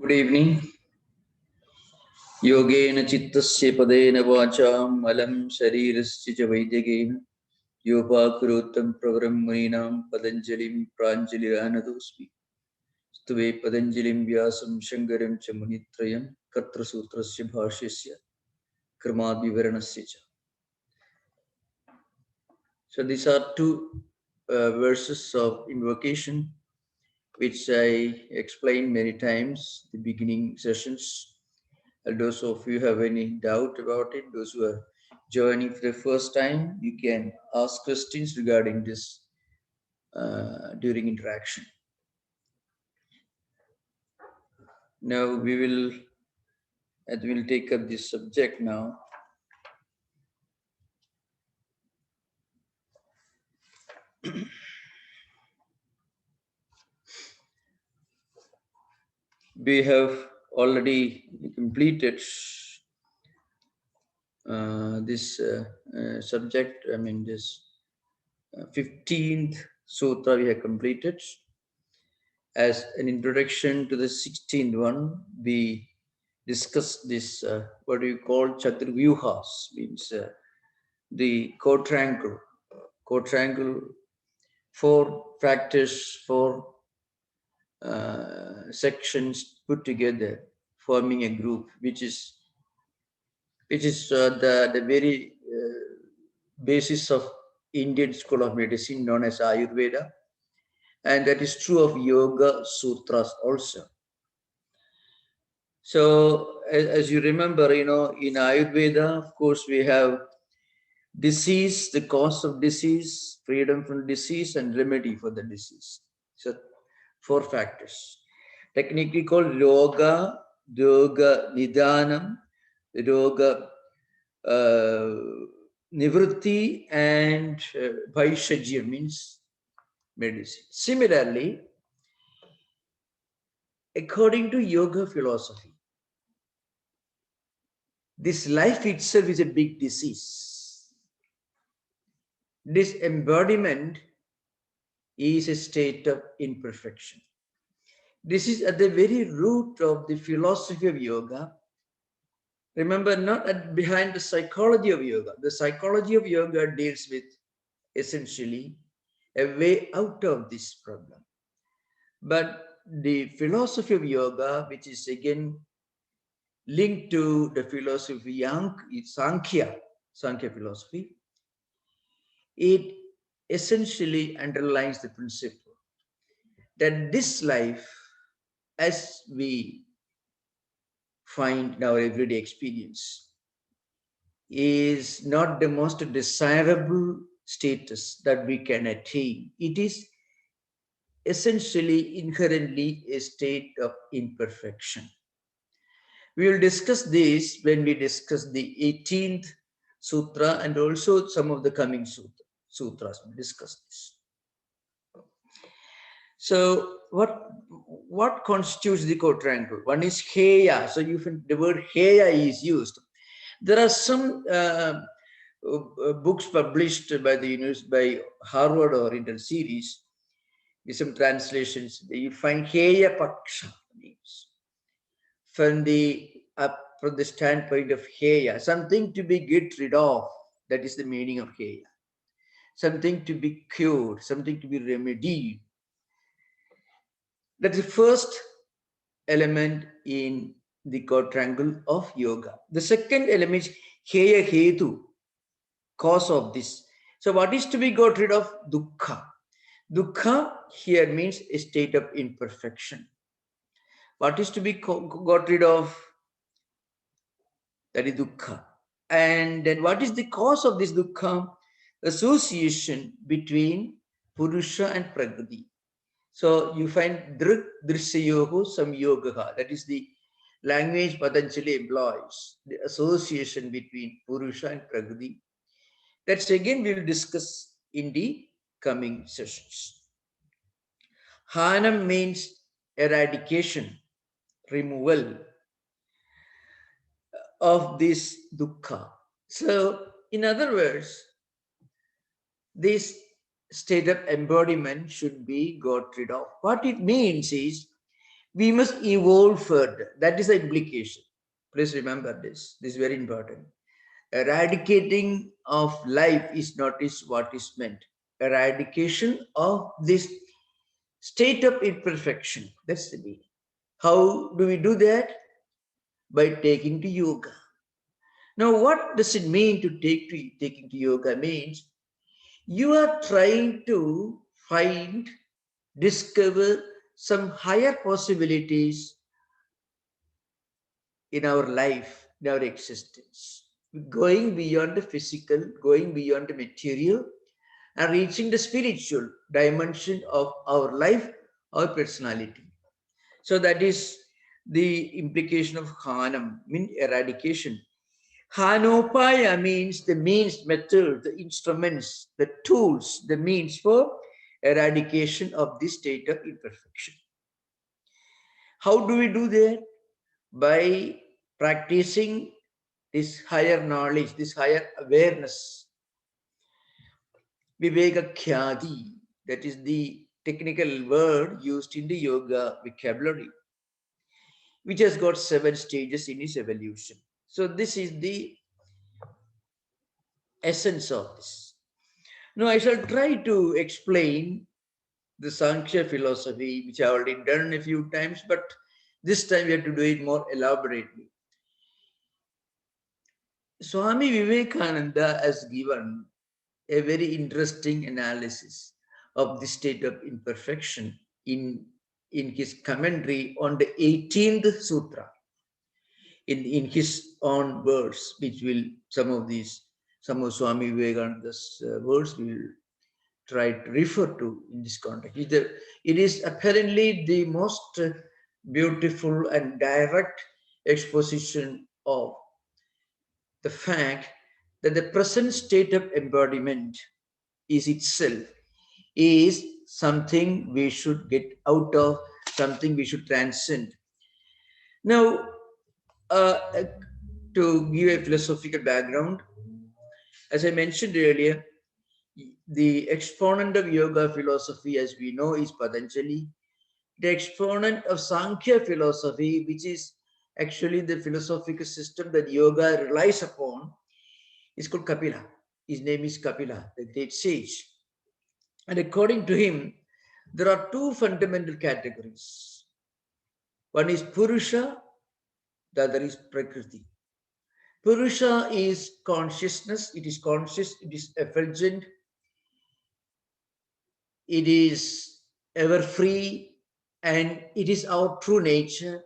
Good evening. Yogena chittasya padena vacham malam sharirasya cha vaidyagen yopakurotam pravrammaninam padanjalim pranjaliranadosmi stuve padanjalim vyasam shankaram cha munitrayam katra sutrasya bhashyasya kramavivaranasya cha. So these are two verses of invocation which I explained many times in the beginning sessions. And those of you have any doubt about it, those who are joining for the first time, you can ask questions regarding this during interaction. Now we'll take up this subject now. We have already completed this subject. I mean, this 15th sutra we have completed. As an introduction to the 16th one, we discussed this, what do you call Chaturvyuhas, means the quadrangle, four factors, four sections put together, forming a group, which is the very basis of Indian school of medicine known as Ayurveda, and that is true of Yoga Sutras also. So, as you remember, in Ayurveda, of course, we have disease, the cause of disease, freedom from disease, and remedy for the disease. So, four factors. Technically called Roga, Yoga Nidanam, Roga Nivritti, and Bhaishajya means medicine. Similarly, according to yoga philosophy, this life itself is a big disease. This embodiment is a state of imperfection. This is at the very root of the philosophy of yoga. Remember, not behind the psychology of yoga. The psychology of yoga deals with essentially a way out of this problem. But the philosophy of yoga, which is again linked to the philosophy of Sankhya philosophy, it essentially underlines the principle that this life, as we find in our everyday experience, is not the most desirable status that we can attain. It is essentially inherently a state of imperfection. We will discuss this when we discuss the 18th sutra and also some of the coming sutras. We'll discuss this. So what constitutes the quadrangle? One is heya. So the word heya is used. There are some books published by Harvard or Intel series with some translations. You find heya paksha means from the standpoint of heya, something to be get rid of. That is the meaning of heya. Something to be cured, something to be remedied. That's the first element in the quadrangle of yoga. The second element is heya hetu, cause of this. So what is to be got rid of? Dukkha. Dukkha here means a state of imperfection. What is to be got rid of? That is dukkha. And then what is the cause of this dukkha? Association between Purusha and Prakriti. So you find Drik Drishyayoho Samyogaha. That is the language Patanjali employs, the association between Purusha and Prakriti. That's again we will discuss in the coming sessions. Hanam means eradication, removal of this dukkha. So in other words, this state of embodiment should be got rid of. What it means is we must evolve further. That is the implication. Please remember this. This is very important. Eradicating of life is not is what is meant. Eradication of this state of imperfection. That's the meaning. How do we do that? By taking to yoga. Now, what does it mean to taking to yoga? Means you are trying to discover some higher possibilities in our life, in our existence, going beyond the physical, going beyond the material, and reaching the spiritual dimension of our life, our personality. So that is the implication of Hanam, mean eradication. Hanopaya means the means, method, the instruments, the tools, the means for eradication of this state of imperfection. How do we do that? By practicing this higher knowledge, this higher awareness. Viveka Khyati, that is the technical word used in the yoga vocabulary, which has got 7 stages in its evolution. So this is the essence of this. Now I shall try to explain the Sankhya philosophy, which I have already done a few times, but this time we have to do it more elaborately. Swami Vivekananda has given a very interesting analysis of the state of imperfection in his commentary on the 18th sutra, in his own words, which will some of Swami Vivekananda's words we will try to refer to in this context. It is apparently the most beautiful and direct exposition of the fact that the present state of embodiment is itself is something we should get out of, something we should transcend. Now, to give a philosophical background, as I mentioned earlier, the exponent of yoga philosophy, as we know, is Patanjali. The exponent of Sankhya philosophy, which is actually the philosophical system that yoga relies upon, is called Kapila. His name is Kapila, the great sage. And according to him, there are 2 fundamental categories. One is Purusha, the other is Prakriti. Purusha is consciousness, it is conscious, it is effulgent, it is ever free, and it is our true nature.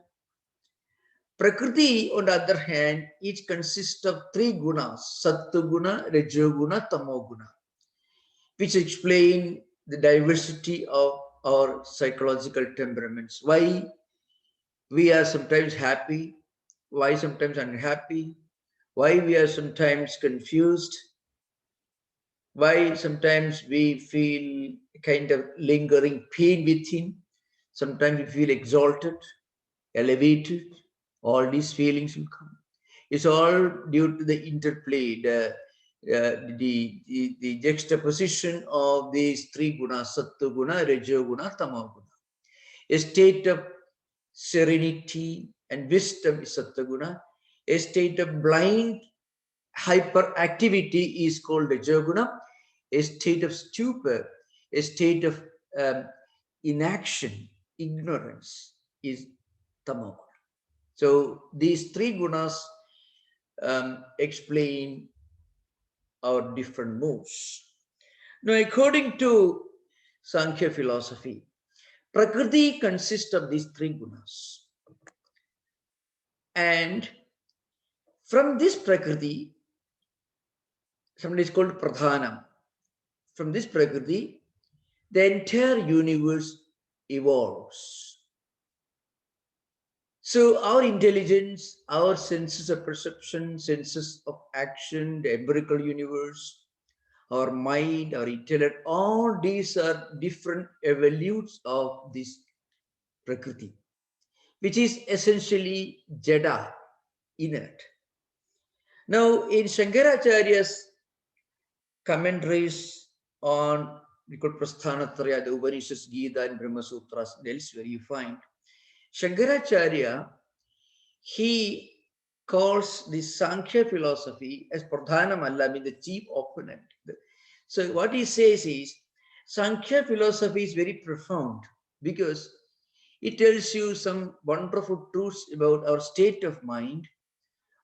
Prakriti, on the other hand, it consists of 3 gunas, Sattva guna, Rajo guna, Tamo guna, which explain the diversity of our psychological temperaments. Why we are sometimes happy, why sometimes unhappy, why we are sometimes confused, why sometimes we feel kind of lingering pain within, sometimes we feel exalted, elevated, all these feelings will come. It's all due to the interplay, the juxtaposition of these 3 gunas, Sattva guna, Rajo guna, Tamo guna. A state of serenity and wisdom is Sattva guna. A state of blind hyperactivity is called Rajo guna. A state of stupor, a state of inaction, ignorance is Tamo guna. So these 3 gunas explain our different moods. Now, according to Sankhya philosophy, Prakriti consists of these 3 gunas. And from this Prakriti, somebody is called Pradhanam. From this Prakriti, the entire universe evolves. So our intelligence, our senses of perception, senses of action, the empirical universe, our mind, our intellect, all these are different evolutes of this Prakriti, which is essentially Jada, inert. Now, in Shankaracharya's commentaries on Prasthanatraya, the Upanishads, Gita, and Brahma Sutras, and elsewhere, you find Shankaracharya, he calls the Sankhya philosophy as Pradhana Malla, I mean the chief opponent. So what he says is, Sankhya philosophy is very profound because it tells you some wonderful truths about our state of mind,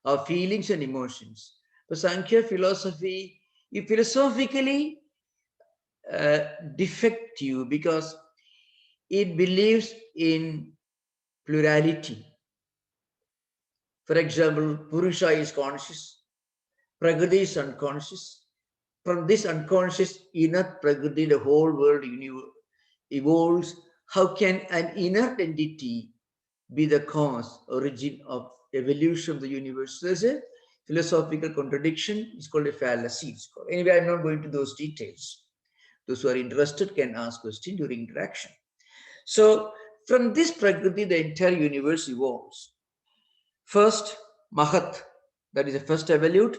our feelings and emotions. The Sankhya philosophy is philosophically defective because it believes in plurality. For example, Purusha is conscious, Prakriti is unconscious. From this unconscious inner Prakriti, the whole world evolves. How can an inert entity be the cause, origin of evolution of the universe? So there's a philosophical contradiction. It's called a fallacy. Anyway, I'm not going to those details. Those who are interested can ask questions during interaction. So from this Prakriti, the entire universe evolves. First, Mahat, that is the first evolute.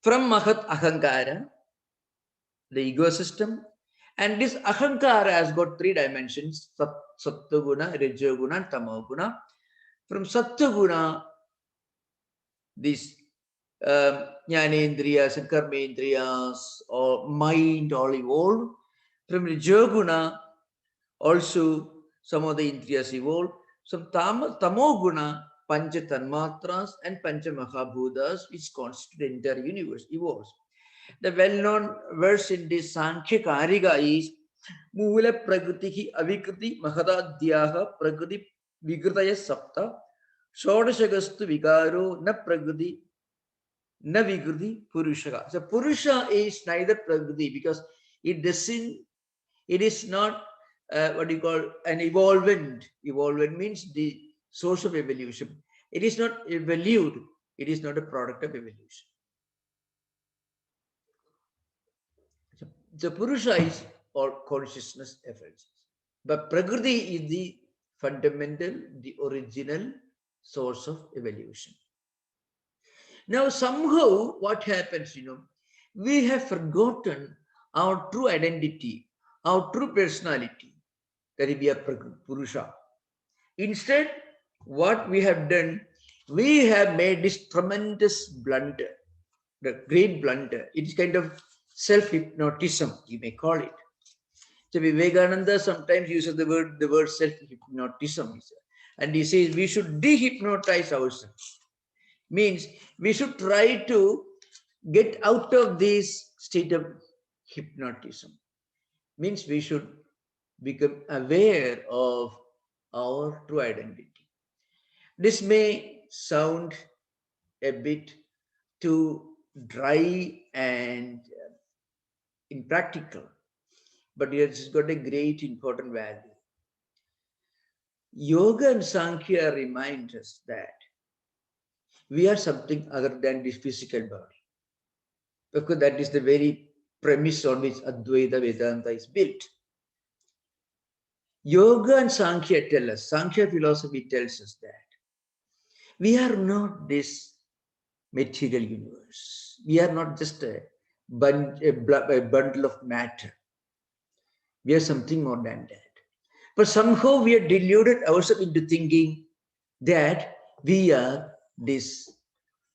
From Mahat, Ahankara, the ego system. And this Ahankara has got three dimensions, Sattva-guna, Raja-guna, and Tamo-guna. From Sattva-guna, these Jnanendriyas and Karmendriyas or mind all evolve. From Raja-guna, also some of the Indriyas evolve. From Tamo-guna, Pancha Tanmatras and Pancha Mahabhutas, which constitute the entire universe, evolves. The well-known verse in this Sankhya Karika is Mula Prakriti Avikriti Mahadadhyaha Prakriti Vigritaya Sapta Shodashagastu Vigaro Na Prakriti Na Vikriti Purushaka. So Purusha is neither Prakriti because it doesn't, it is not what you call an evolvent. Evolvent means the source of evolution. It is not evolved. It is not a product of evolution. The Purusha is or consciousness efforts. But Prakriti is the fundamental, the original source of evolution. Now, somehow, what happens, we have forgotten our true identity, our true personality, that we are Purusha. Instead, what we have done, we have made this tremendous blunder, the great blunder. It is kind of self-hypnotism, you may call it. So Vivekananda sometimes uses the word self-hypnotism. And he says we should de-hypnotize ourselves. Means we should try to get out of this state of hypnotism. Means we should become aware of our true identity. This may sound a bit too dry and impractical, but it's got a great important value. Yoga and Sankhya remind us that we are something other than this physical body. Because that is the very premise on which Advaita Vedanta is built. Yoga and Sankhya tell us, Sankhya philosophy tells us that we are not this material universe. We are not just a bundle of matter. We are something more than that. But somehow we are deluded ourselves into thinking that we are this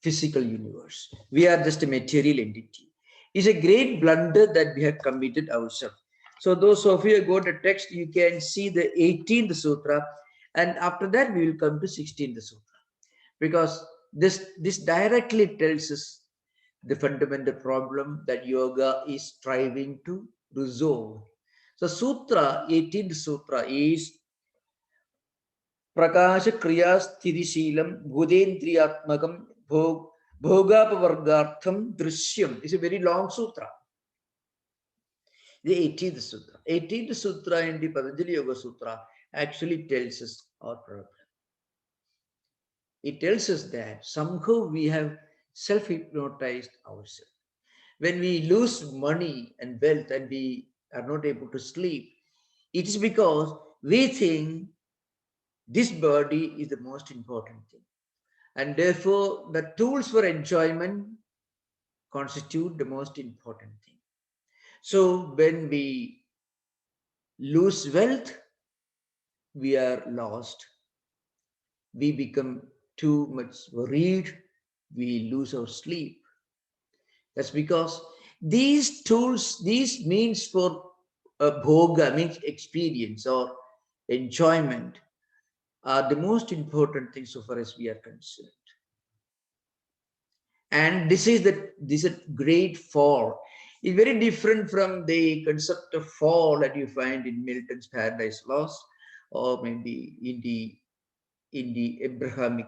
physical universe. We are just a material entity. It's a great blunder that we have committed ourselves. So those of you who got the text, you can see the 18th sutra, and after that we will come to 16th sutra. Because this directly tells us the fundamental problem that yoga is striving to resolve. So sutra, 18th sutra is Prakasha Kriya Sthiti Sheelam Bhudendriyatmakam Bhogapavargartham Drishyam. It's a very long sutra. The 18th sutra. 18th sutra in the Patanjali Yoga Sutra actually tells us our problem. It tells us that somehow we have self-hypnotized ourselves. When we lose money and wealth and we are not able to sleep, it is because we think this body is the most important thing. And therefore, the tools for enjoyment constitute the most important thing. So when we lose wealth, we are lost. we become too much worried, we lose our sleep. That's because these tools, these means for bhoga, means experience or enjoyment, are the most important things so far as we are concerned. And this is a great fall. It's very different from the concept of fall that you find in Milton's Paradise Lost, or maybe in the Abrahamic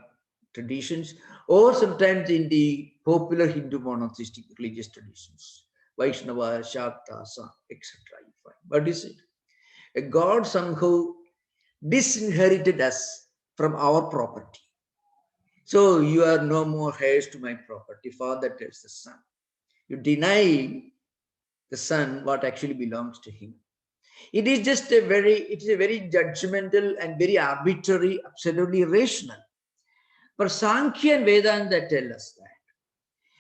traditions, or sometimes in the popular Hindu monotheistic religious traditions, Vaishnava, Shakta, etc. You find. What is it? A God somehow disinherited us from our property. So you are no more heirs to my property. Father tells the son. You deny the son what actually belongs to him. It is a very judgmental and very arbitrary, absolutely irrational. But Sankhya and Vedanta tell us that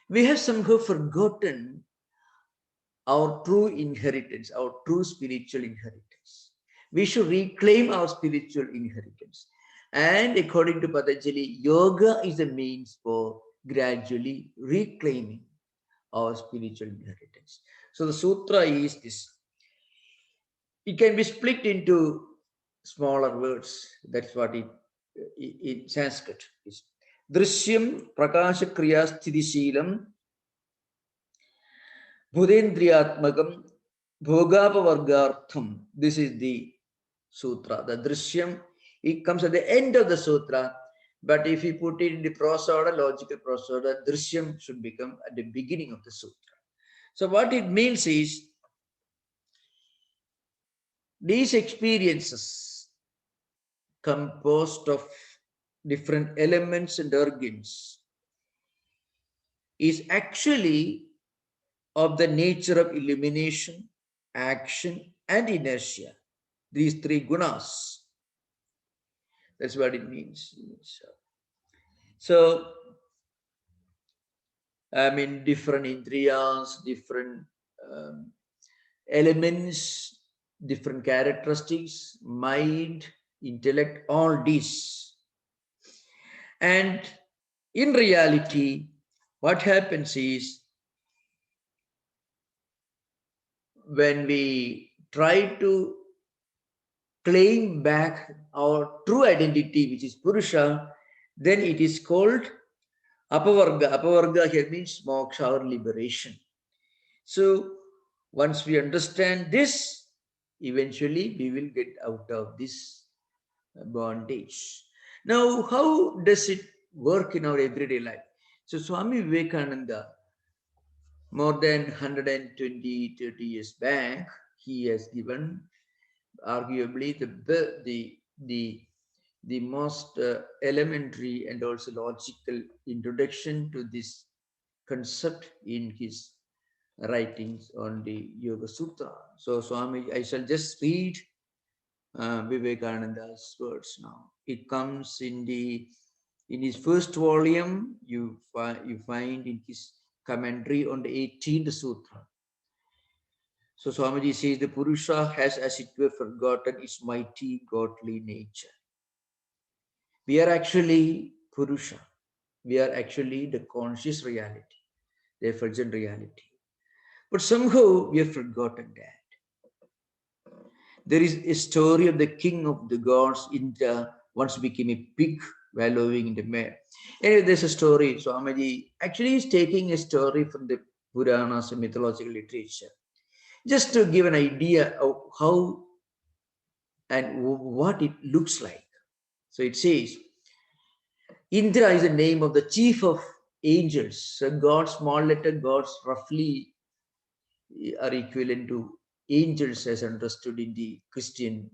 we have somehow forgotten our true inheritance, our true spiritual inheritance. We should reclaim our spiritual inheritance. And according to Patanjali, yoga is a means for gradually reclaiming our spiritual inheritance. So the sutra is this. It can be split into smaller words. That's what it in Sanskrit is. Drishyam prakasha kriya sthidishilam bhudendriyatmakam bhogapavargartham. This is the sutra. The drishyam, it comes at the end of the sutra, but if you put it in the prose order, logical prose order, drishyam should become at the beginning of the sutra. So what it means is, these experiences composed of different elements and organs is actually of the nature of illumination, action, and inertia. These three gunas. That's what it means. So, I mean, different indriyas, different elements, different characteristics, mind, intellect, all these. And in reality, what happens is, when we try to claim back our true identity, which is Purusha, then it is called Apavarga. Apavarga here means moksha or liberation. So once we understand this, eventually we will get out of this bondage. Now, how does it work in our everyday life? So Swami Vivekananda, more than 120, 30 years back, he has given arguably the most elementary and also logical introduction to this concept in his writings on the Yoga Sutra. So Swami, I shall just read Vivekananda's words now. It comes in his first volume. You find in his commentary on the 18th Sutra. So Swamiji says the Purusha has, as it were, forgotten its mighty godly nature. We are actually Purusha. We are actually the conscious reality, the effulgent reality. But somehow we have forgotten that. There is a story of the king of the gods. Indra once became a pig wallowing in the mire. Anyway, there's a story. Swamiji actually is taking a story from the Puranas and mythological literature, just to give an idea of how and what it looks like. So it says, Indra is the name of the chief of angels. So gods, small letter gods, roughly are equivalent to angels as understood in the Christian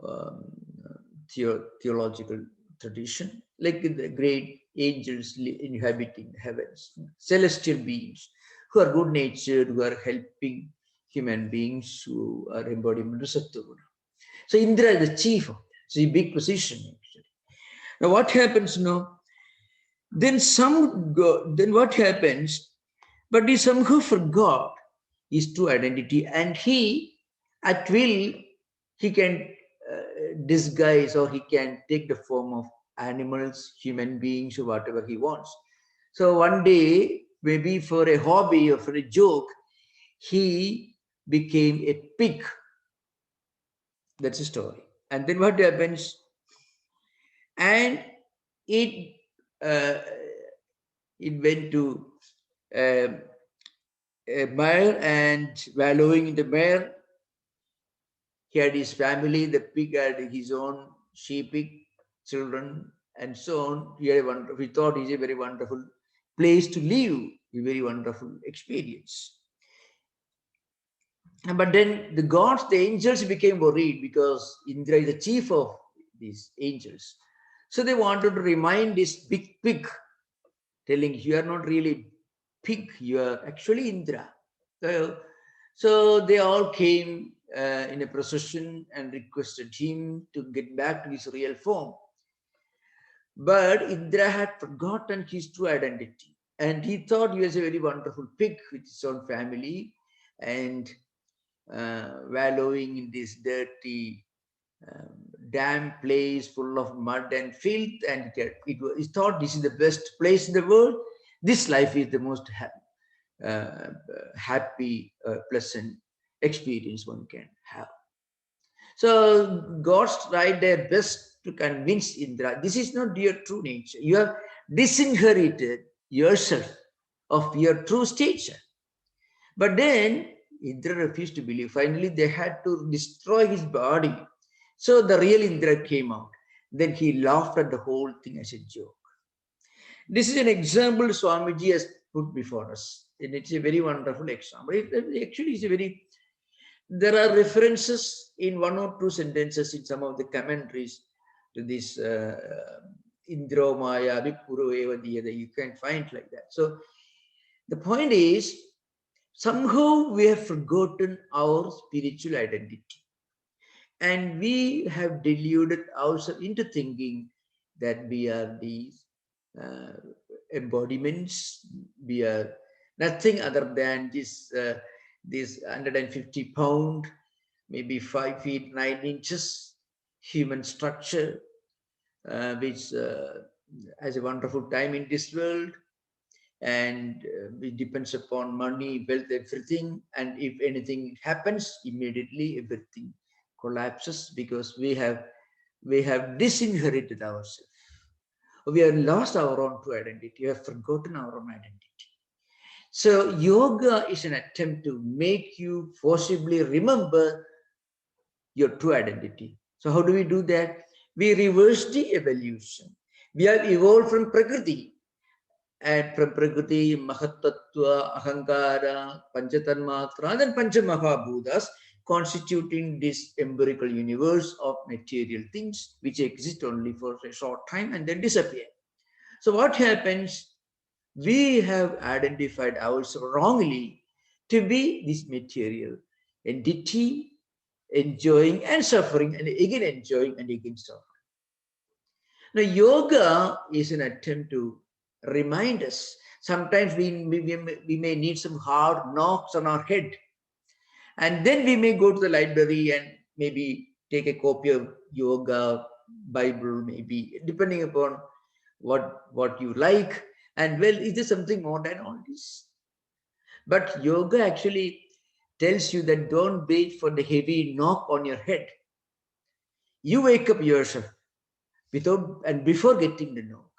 um, theological tradition, like the great angels inhabiting heavens, celestial beings who are good natured, who are helping human beings, who are embodiment of Sattva. So Indra is the chief of that. It's a big position actually. Now what happens now? Then then what happens? But he somehow forgot his true identity, and he, at will, he can disguise, or he can take the form of animals, human beings, or whatever he wants. So one day, maybe for a hobby or for a joke, he became a pig. That's a story. And then what happens? And it uh, it went to um, a mire, and wallowing in the mire, he had his family. The pig had his own sheep, children, and so on. He thought it's a very wonderful place to live, a very wonderful experience. But then the gods, the angels became worried because Indra is the chief of these angels. So they wanted to remind this big pig, telling, you are not really pig, you are actually Indra. So they all came in a procession and requested him to get back to his real form. But Indra had forgotten his true identity. And he thought he was a very wonderful pig with his own family and wallowing in this dirty, damp place full of mud and filth. And he thought this is the best place in the world. This life is the most happy, pleasant experience one can have. So gods tried their best to convince Indra, this is not your true nature. You have disinherited yourself of your true stature. But then Indra refused to believe. Finally, they had to destroy his body. So the real Indra came out. Then he laughed at the whole thing as a joke. This is an example Swamiji has put before us. And it's a very wonderful example. It actually is a very, there are references in one or two sentences in some of the commentaries to this Indro Maya Vipuro Evadiyada. You can find like that. So the point is, somehow we have forgotten our spiritual identity. And we have deluded ourselves into thinking that we are these embodiments, we are nothing other than this 150 pound, maybe 5 feet 9 inches human structure, which has a wonderful time in this world, and it depends upon money, wealth, everything. And if anything happens, immediately everything collapses because we have disinherited ourselves. We have lost our own true identity. We have forgotten our own identity. So yoga is an attempt to make you forcibly remember your true identity. So how do we do that? We reverse the evolution. We have evolved from Prakriti. And from Prakriti, Mahatattva, Ahankara, Panchatanmatra, and then Panchamahabhutas, constituting this empirical universe of material things which exist only for a short time and then disappear. So what happens? We have identified ourselves wrongly to be this material entity, enjoying and suffering, and again enjoying and again suffering. Now, yoga is an attempt to remind us. Sometimes we may need some hard knocks on our head. And then we may go to the library and maybe take a copy of yoga, Bible, maybe, depending upon what you like. And well, is there something more than all this? But yoga actually tells you that don't wait for the heavy knock on your head. You wake up yourself without and before getting the knock.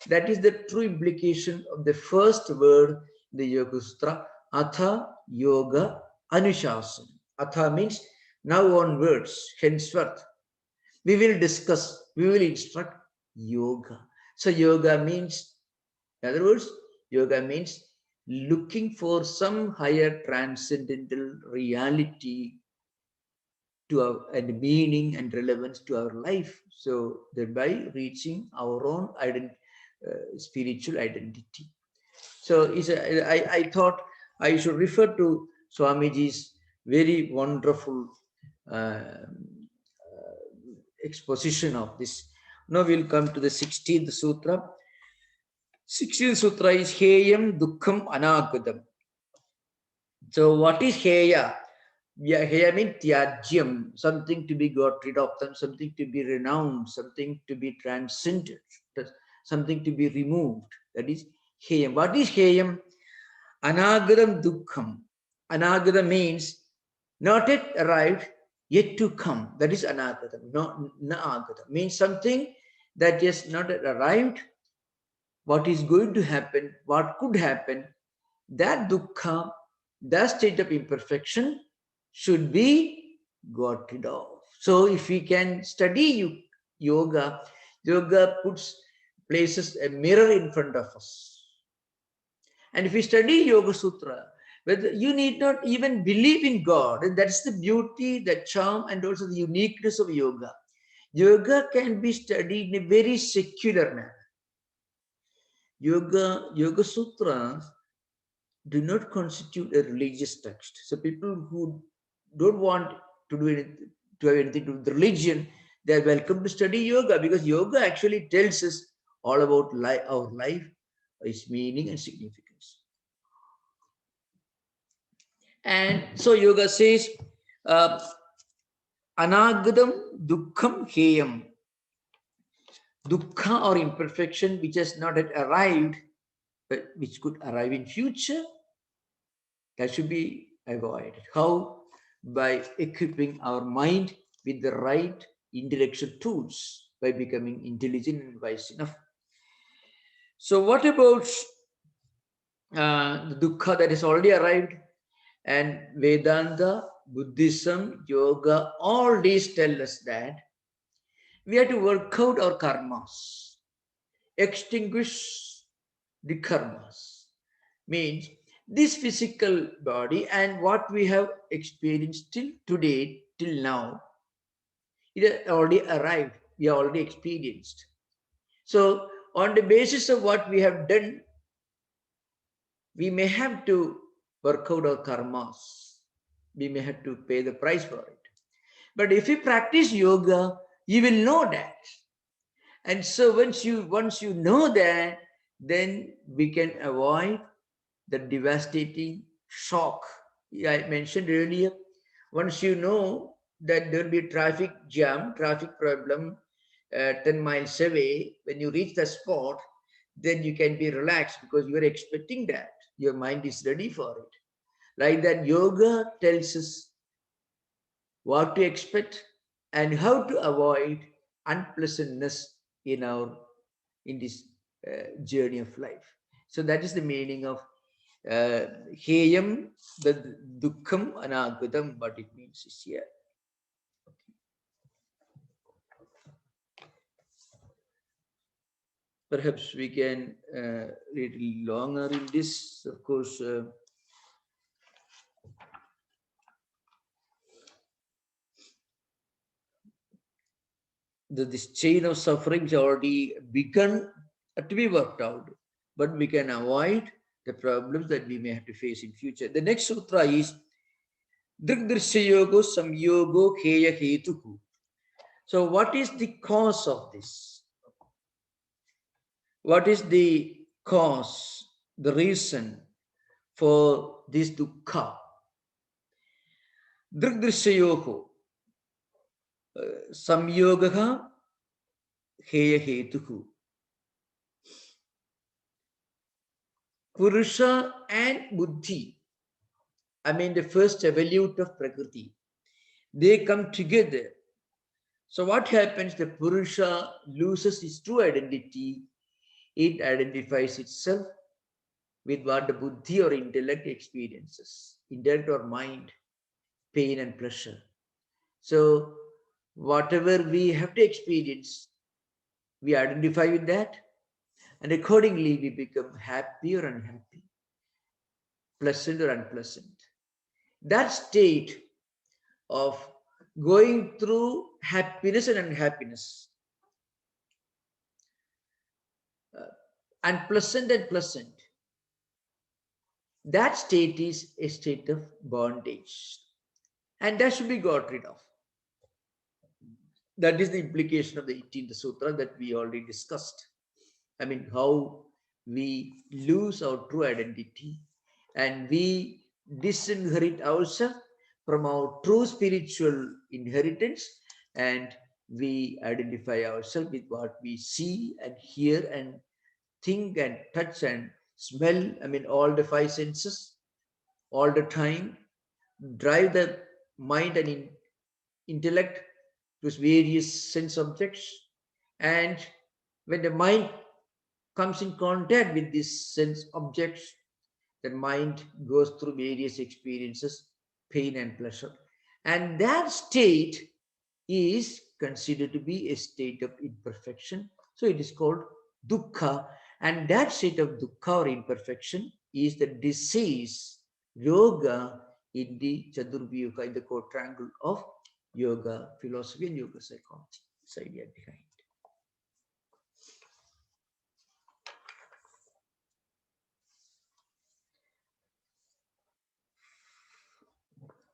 That is the true implication of the first word in the Yoga Sutra, Atha Yoga Anushasana. Atha means now onwards, henceforth. We will discuss, we will instruct yoga. So yoga means, in other words, yoga means looking for some higher transcendental reality to our and meaning and relevance to our life. So thereby reaching our own spiritual identity. So I thought I should refer to Swamiji's very wonderful exposition of this. Now we'll come to the 16th sutra. 16th sutra is Heyam Dukkham Anakutam. So what is Heya? Yeah, here I mean tyajyam, something to be got rid of, something to be renounced, something to be transcended, something to be removed. That is heyam. What is heyam? Anagadam dukkham. Anagadam means not yet arrived, yet to come. That is anagadam, not naagadam. Means something that is not yet arrived, what is going to happen, what could happen, that dukkha, that state of imperfection should be got rid of. So if we can study yoga, yoga places a mirror in front of us. And if we study Yoga Sutra, whether you need not even believe in God, and that's the beauty, the charm, and also the uniqueness of yoga. Yoga can be studied in a very secular manner. Yoga Sutras do not constitute a religious text. So people who don't want to do anything, to have anything to do with religion, they are welcome to study yoga, because yoga actually tells us all about our life, its meaning and significance. And so yoga says, anagadam dukkham heyam. Dukkha or imperfection which has not yet arrived, but which could arrive in future, that should be avoided. How? By equipping our mind with the right intellectual tools, by becoming intelligent and wise enough. So what about the dukkha that has already arrived? And Vedanta, Buddhism, Yoga, all these tell us that we have to work out our karmas, extinguish the karmas. Means this physical body and what we have experienced till today, till now, it has already arrived, we have already experienced. So on the basis of what we have done, we may have to work out our karmas. We may have to pay the price for it. But if you practice yoga, you will know that. And so once you know that, then we can avoid the devastating shock. I mentioned earlier, once you know that there will be a traffic jam, traffic problem 10 miles away, when you reach the spot, then you can be relaxed because you are expecting that. Your mind is ready for it. Like that, yoga tells us what to expect and how to avoid unpleasantness in this journey of life. So that is the meaning of heyam, the dukkham anagadam, what it means is here. Perhaps we can read longer in this. Of course, this chain of suffering has already begun to be worked out, but we can avoid the problems that we may have to face in future. The next sutra is Drigdrishayogo Samyogo Heya Hetuku. So what is the cause of this? What is the cause, the reason for this dukkha? Drigdrishayogo Samyogaha Heya Hetuku. Purusha and Buddhi, I mean the first evolute of Prakriti, they come together. So what happens? The Purusha loses its true identity. It identifies itself with what the Buddhi or intellect experiences, intellect or mind, pain and pleasure. So whatever we have to experience, we identify with that, and accordingly we become happy or unhappy, pleasant or unpleasant. That state of going through happiness and unhappiness, unpleasant and pleasant, that state is a state of bondage, and that should be got rid of. That is the implication of the 18th sutra that we already discussed. I mean, how we lose our true identity and we disinherit ourselves from our true spiritual inheritance, and we identify ourselves with what we see and hear and think and touch and smell. I mean, all the five senses, all the time, drive the mind and intellect to various sense objects. And when the mind comes in contact with these sense objects, the mind goes through various experiences, pain and pleasure. And that state is considered to be a state of imperfection. So it is called dukkha. And that state of dukkha or imperfection is the disease, yoga, in the Chaturvyuha, in the quadrangle of yoga philosophy and yoga psychology. This idea behind.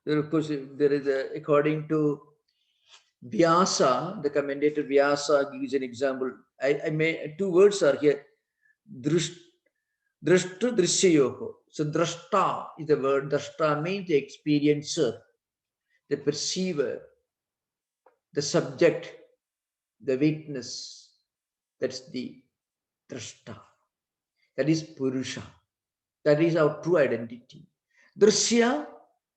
There, of course, there is a, according to Vyasa, the commentator Vyasa gives an example. I may, two words are here. Drashtu drishyayoho. So drashta is the word. Drashta means the experiencer, the perceiver, the subject, the witness. That's the drashta. That is Purusha. That is our true identity. Drishya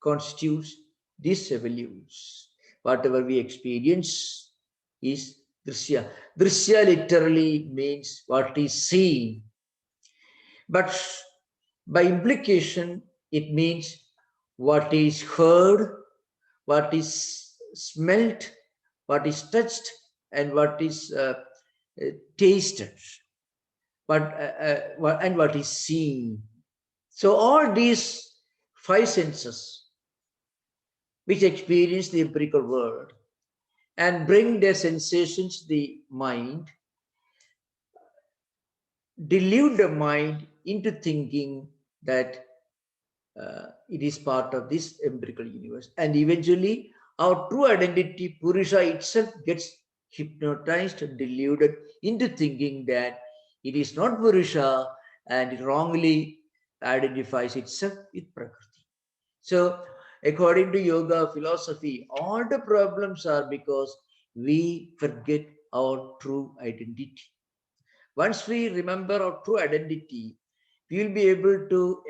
constitutes these values. Whatever we experience is drishya. Drishya literally means what is seen. But by implication, it means what is heard, what is smelt, what is touched, and what is tasted, and what is seen. So all these five senses which experience the empirical world and bring their sensations to the mind, delude the mind into thinking that it is part of this empirical universe. And eventually, our true identity, Purusha itself, gets hypnotized and deluded into thinking that it is not Purusha, and it wrongly identifies itself with Prakriti. So, according to yoga philosophy, all the problems are because we forget our true identity. Once we remember our true identity, we will be able to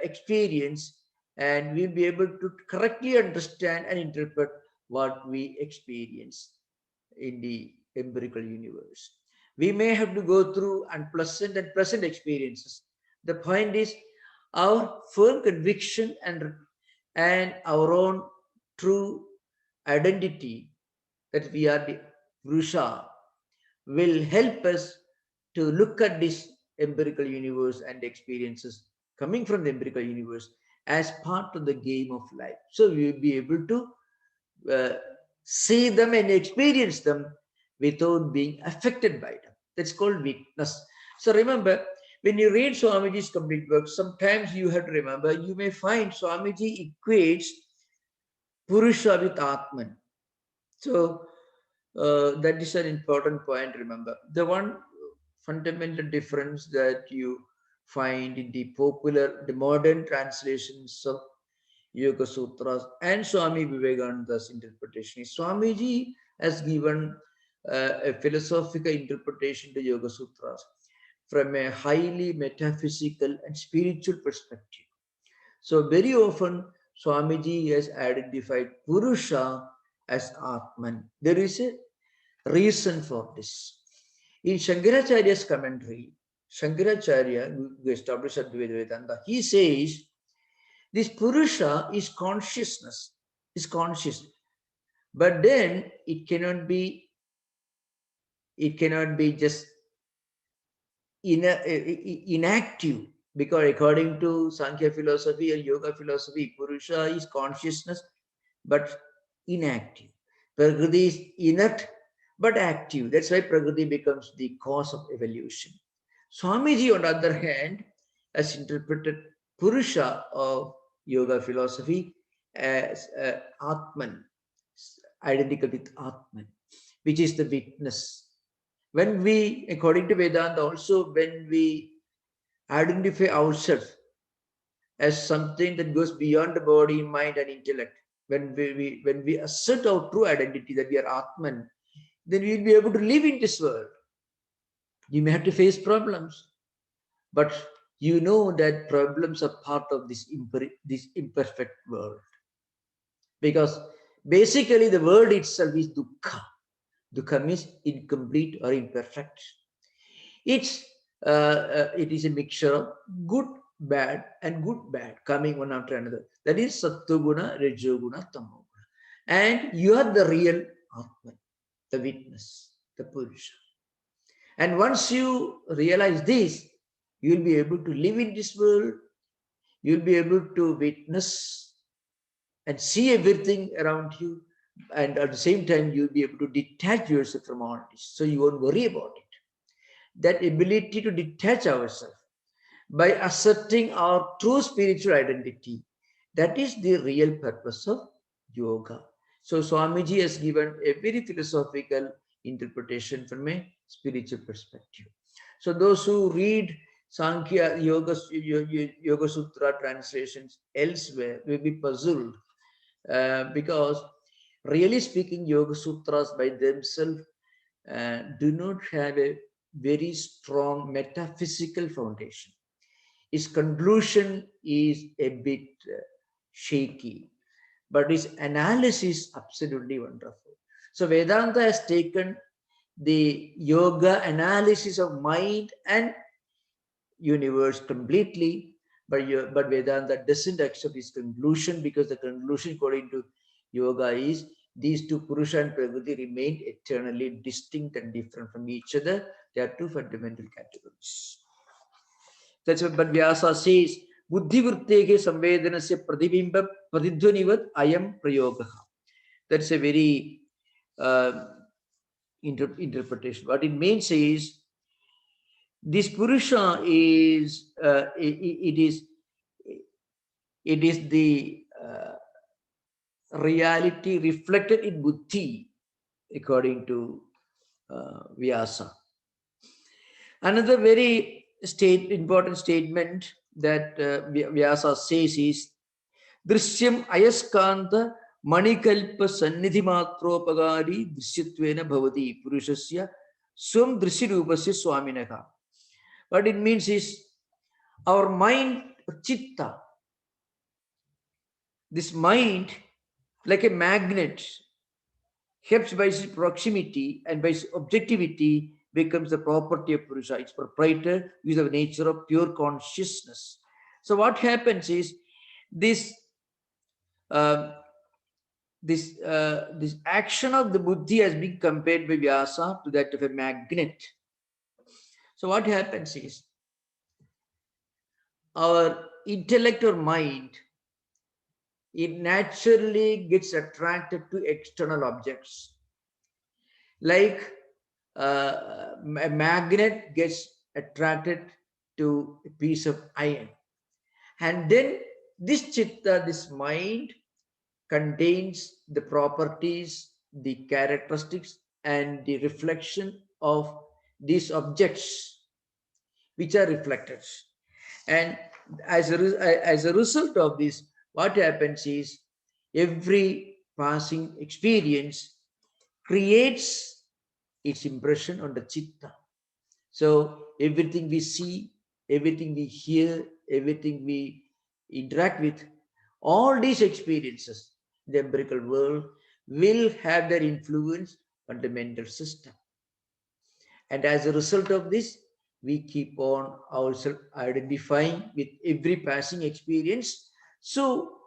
experience, and we'll be able to correctly understand and interpret what we experience in the empirical universe. We may have to go through unpleasant and pleasant experiences. The point is, our firm conviction and our own true identity that we are the Purusha will help us to look at this empirical universe and experiences coming from the empirical universe as part of the game of life. So we will be able to see them and experience them without being affected by them. That's called witness. So remember, when you read Swamiji's complete work, sometimes you have to remember, you may find Swamiji equates Purusha with Atman. So that is an important point, remember. The one fundamental difference that you find in the modern translations of Yoga Sutras and Swami Vivekananda's interpretation is Swamiji has given a philosophical interpretation to Yoga Sutras from a highly metaphysical and spiritual perspective. So very often Swamiji has identified Purusha as Atman. There is a reason for this. In Shankaracharya's commentary, Shankaracharya, who established Advaita Vedanta, he says this Purusha is consciousness, is conscious. But then it cannot be just inactive, because according to Sankhya philosophy and Yoga philosophy, Purusha is consciousness but inactive. Prakriti is inert but active. That's why Prakriti becomes the cause of evolution. Swamiji, on the other hand, has interpreted Purusha of Yoga philosophy as Atman, identical with Atman, which is the witness. When we, according to Vedanta, also when we identify ourselves as something that goes beyond the body, mind, and intellect, when we assert our true identity that we are Atman, then we will be able to live in this world. You may have to face problems, but you know that problems are part of this imperfect world. Because basically the word itself is dukkha. Dukkha means incomplete or imperfect. It is a mixture of good, bad, and good, bad coming one after another. That is Sattva-guna, Rajoguna, Tamoguna. And you are the real Atman, the witness, the Purusha. And once you realize this, you will be able to live in this world. You will be able to witness and see everything around you. And at the same time, you'll be able to detach yourself from all this. So you won't worry about it. That ability to detach ourselves by asserting our true spiritual identity, that is the real purpose of yoga. So Swamiji has given a very philosophical interpretation from a spiritual perspective. So those who read Sankhya Yoga Sutra translations elsewhere will be puzzled because really speaking, Yoga Sutras by themselves do not have a very strong metaphysical foundation. Its conclusion is a bit shaky, but its analysis is absolutely wonderful. So Vedanta has taken the yoga analysis of mind and universe completely, but Vedanta doesn't accept its conclusion, because the conclusion according to yoga is these two, Purusha and Prakriti, remain eternally distinct and different from each other. They are two fundamental categories. That's what Vyasa says. Buddhi vrutteke samvedanasya pratibimba pratidhvanivat ayam prayoga. That's a very interpretation. What it means is this Purusha is it is the reality reflected in Buddhi, according to Vyasa. Another very important statement that Vyasa says is Drishyam ayaskanta manikalpa sannidhi matropagari drisyatvena bhavati purushasya swam drishyarupasya swaminaka. What it means is our mind, chitta, this mind, like a magnet, helps by its proximity and by its objectivity, becomes the property of Purusha. Its proprietor is the nature of pure consciousness. So what happens is this this action of the buddhi has been compared by Vyasa to that of a magnet. So what happens is our intellect or mind, it naturally gets attracted to external objects. Like a magnet gets attracted to a piece of iron. And then this chitta, this mind, contains the properties, the characteristics, and the reflection of these objects which are reflected. And as a result of this, what happens is every passing experience creates its impression on the chitta. So everything we see, everything we hear, everything we interact with, all these experiences in the empirical world will have their influence on the mental system. And as a result of this, we keep on ourselves identifying with every passing experience. So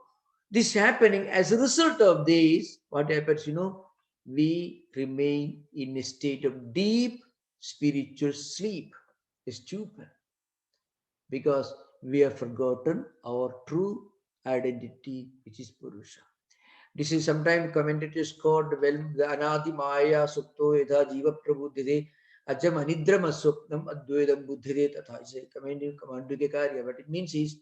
this happening, as a result of this, what happens, we remain in a state of deep spiritual sleep, a stupor, because we have forgotten our true identity, which is Purusha. This is sometimes commentators called the Anadi Maya Supto Yadha Jiva Prabhuddhide Ajam Anidram Aswapnam Advaidam Buddhide Tatha. It's a Kamanduke Karya. What it means is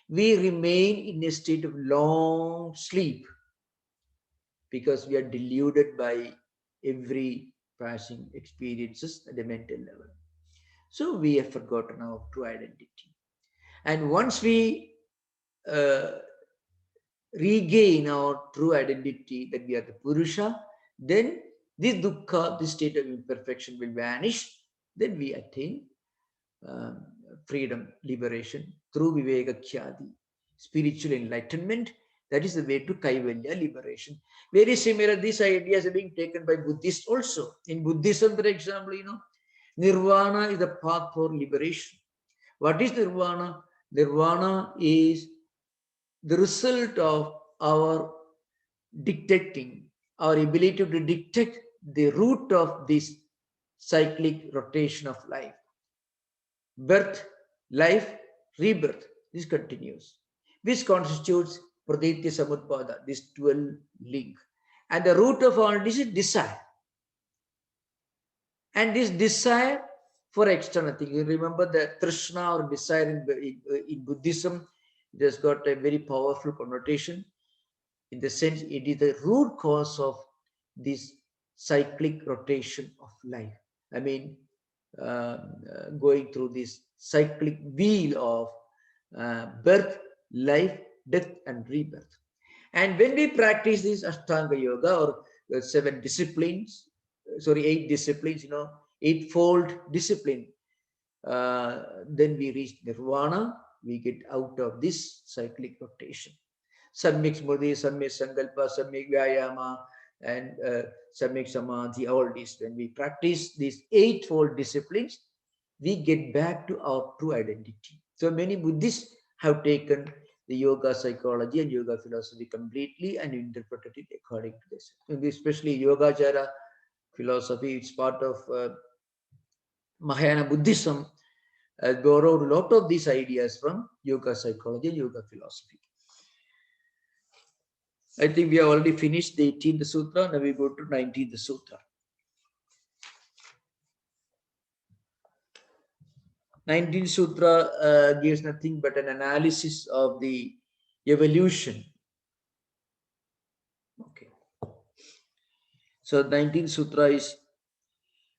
we remain in a state of long sleep because we are deluded by every passing experiences at the mental level. So we have forgotten our true identity. And once we regain our true identity that we are the Purusha, then this dukkha, this state of imperfection will vanish. Then we attain um, freedom, liberation through Viveka Khyadi, spiritual enlightenment. That is the way to Kaivalya, liberation. Very similar, these ideas are being taken by Buddhists also. In Buddhism, for example, Nirvana is the path for liberation. What is Nirvana? Nirvana is the result of our detecting, our ability to detect the root of this cyclic rotation of life. Birth, life, rebirth. This continues. This constitutes Praditya Samutpada, this dual link. And the root of all this is desire. And this desire for external things. You remember the Trishna or desire in Buddhism, it has got a very powerful connotation. In the sense, it is the root cause of this cyclic rotation of life. I mean, going through this cyclic wheel of birth, life, death, and rebirth. And when we practice this Ashtanga Yoga or 7 disciplines, sorry, 8 disciplines, eightfold discipline, then we reach Nirvana, we get out of this cyclic rotation. Samyak Smriti, Samyak Sankalpa, Samyak Vyayama, and Samyak Samadhi, all these. When we practice these eightfold disciplines, we get back to our true identity. So many Buddhists have taken the yoga psychology and yoga philosophy completely and interpreted it according to this. And especially Yogacara philosophy, it's part of Mahayana Buddhism, borrowed a lot of these ideas from yoga psychology and yoga philosophy. I think we have already finished the 18th Sutra. Now we go to 19th Sutra. 19th Sutra gives nothing but an analysis of the evolution. Okay. So 19th Sutra is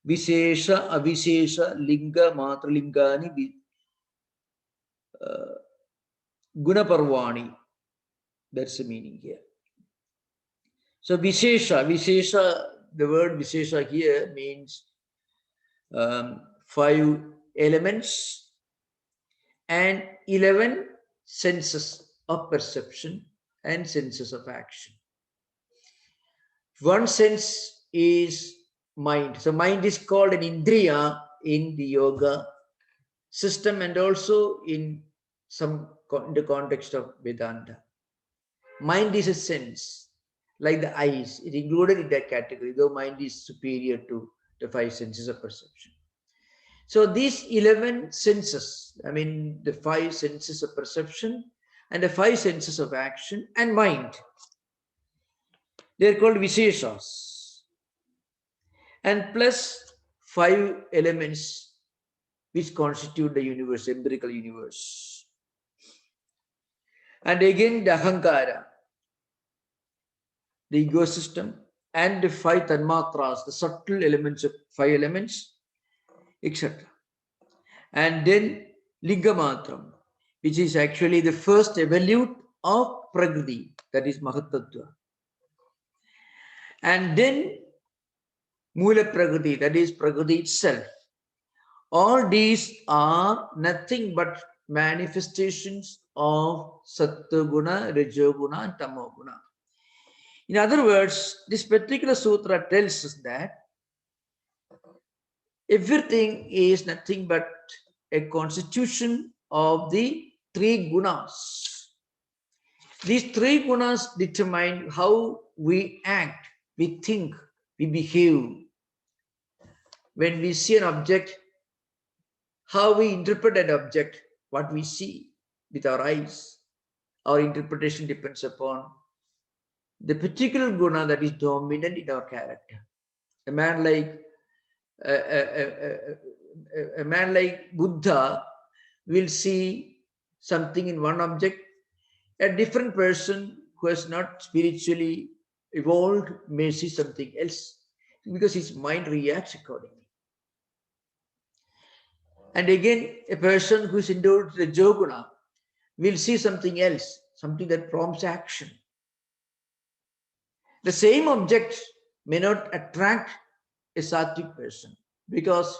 Vishesha, Avishesha, Linga, Matralingani, Gunaparvani. That's the meaning here. So Vishesha, the word Vishesha here means 5 elements and 11 senses of perception and senses of action. One sense is mind. So mind is called an indriya in the yoga system and also in the context of Vedanta. Mind is a sense, like the eyes. It included in that category, though mind is superior to the 5 senses of perception. So these 11 senses, I mean the 5 senses of perception and the 5 senses of action and mind, they're called Visheshas. And plus 5 elements which constitute the universe, empirical universe. And again the Ahankara, the ego system, and the 5 Tanmatras, the subtle elements of 5 elements, etc. And then Lingamatram, which is actually the first evolute of Prakriti, that is Mahatattva. And then Mula Prakriti, that is Prakriti itself. All these are nothing but manifestations of Sattva Guna, Rajoguna, and Tamoguna. In other words, this particular sutra tells us that everything is nothing but a constitution of the 3 gunas. These 3 gunas determine how we act, we think, we behave. When we see an object, how we interpret an object, what we see with our eyes. Our interpretation depends upon the particular guna that is dominant in our character. A man like a man like Buddha will see something in one object. A different person who has not spiritually evolved may see something else because his mind reacts accordingly. And again, a person who is endowed with the Joguna will see something else, something that prompts action. The same object may not attract a sattvic person because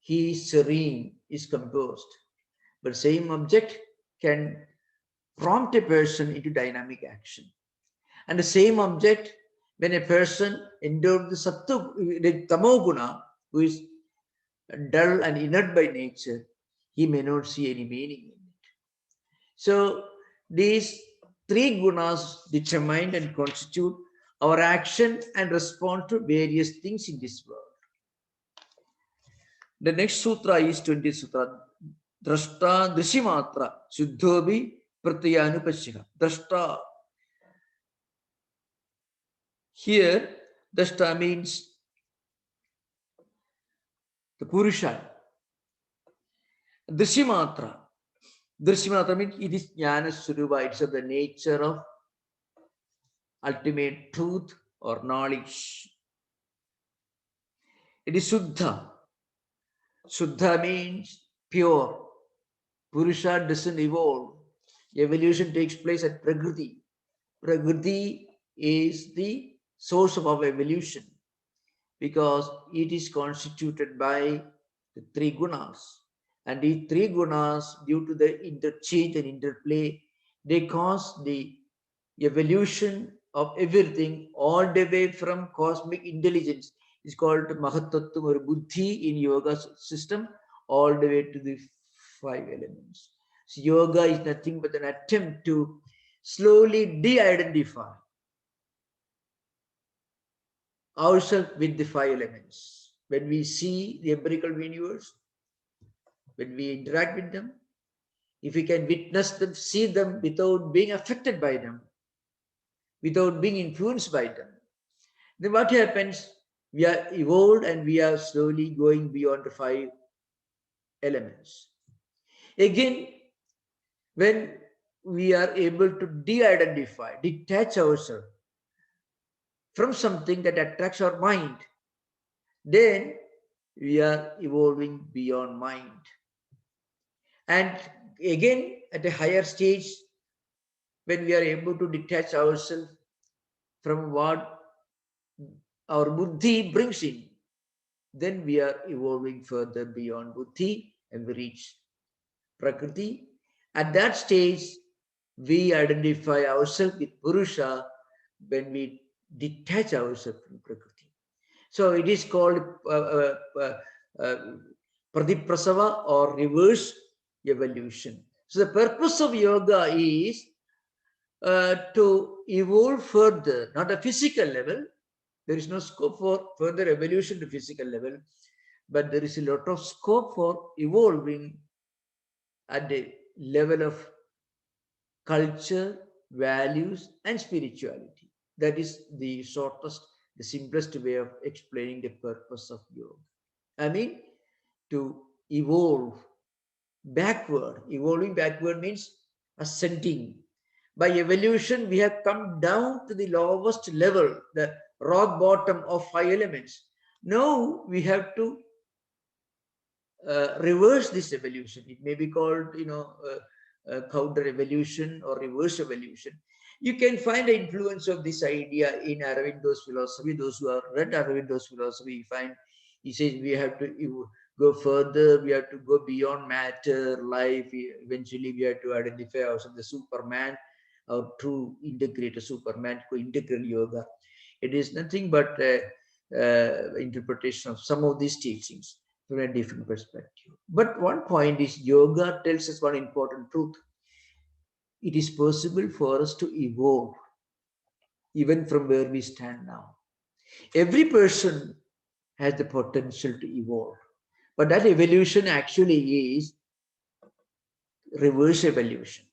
he is serene, is composed. But same object can prompt a person into dynamic action. And the same object, when a person endowed the tamoguna, who is dull and inert by nature, he may not see any meaning in it. So these three gunas determine and constitute our action and response to various things in this world. The next sutra is 20th sutra. Drashta Drissimatra Shuddhobi Pratyanupashya. Drashta. Here, Drashta means the Purusha. Drissimatra. Drissimatra means it is Jnana Surupa. It's of the nature of ultimate truth or knowledge. It is Suddha. Suddha means pure. Purusha doesn't evolve. Evolution takes place at Prakriti. Prakriti is the source of our evolution because it is constituted by the three gunas. And these three gunas, due to the interchange and interplay, they cause the evolution of everything all the way from cosmic intelligence. It's called Mahatattvam or Buddhi in yoga system, all the way to the 5 elements. So yoga is nothing but an attempt to slowly de-identify ourselves with the 5 elements. When we see the empirical universe, when we interact with them, if we can witness them, see them without being affected by them, without being influenced by them, then what happens? We are evolved and we are slowly going beyond the 5 elements. Again, when we are able to de-identify, detach ourselves from something that attracts our mind, then we are evolving beyond mind. And again, at a higher stage, when we are able to detach ourselves from what our buddhi brings in, then we are evolving further beyond buddhi and we reach prakriti. At that stage, we identify ourselves with Purusha when we detach ourselves from prakriti. So it is called Pradiprasava or reverse evolution. So the purpose of yoga is to evolve further, not a physical level. There is no scope for further evolution to physical level, but there is a lot of scope for evolving at the level of culture, values, and spirituality. That is the shortest, the simplest way of explaining the purpose of yoga. I mean, to evolve backward. Evolving backward means ascending. By evolution, we have come down to the lowest level, the rock bottom of 5 elements. Now we have to reverse this evolution. It may be called, counter evolution or reverse evolution. You can find the influence of this idea in Aurobindo's philosophy. Those who have read Aurobindo's philosophy find he says we have to go further, we have to go beyond matter, life. Eventually, we have to identify ourselves the Superman, our true integrator Superman, integral yoga. It is nothing but interpretation of some of these teachings from a different perspective. But one point is yoga tells us one important truth. It is possible for us to evolve even from where we stand now. Every person has the potential to evolve. But that evolution actually is reverse evolution.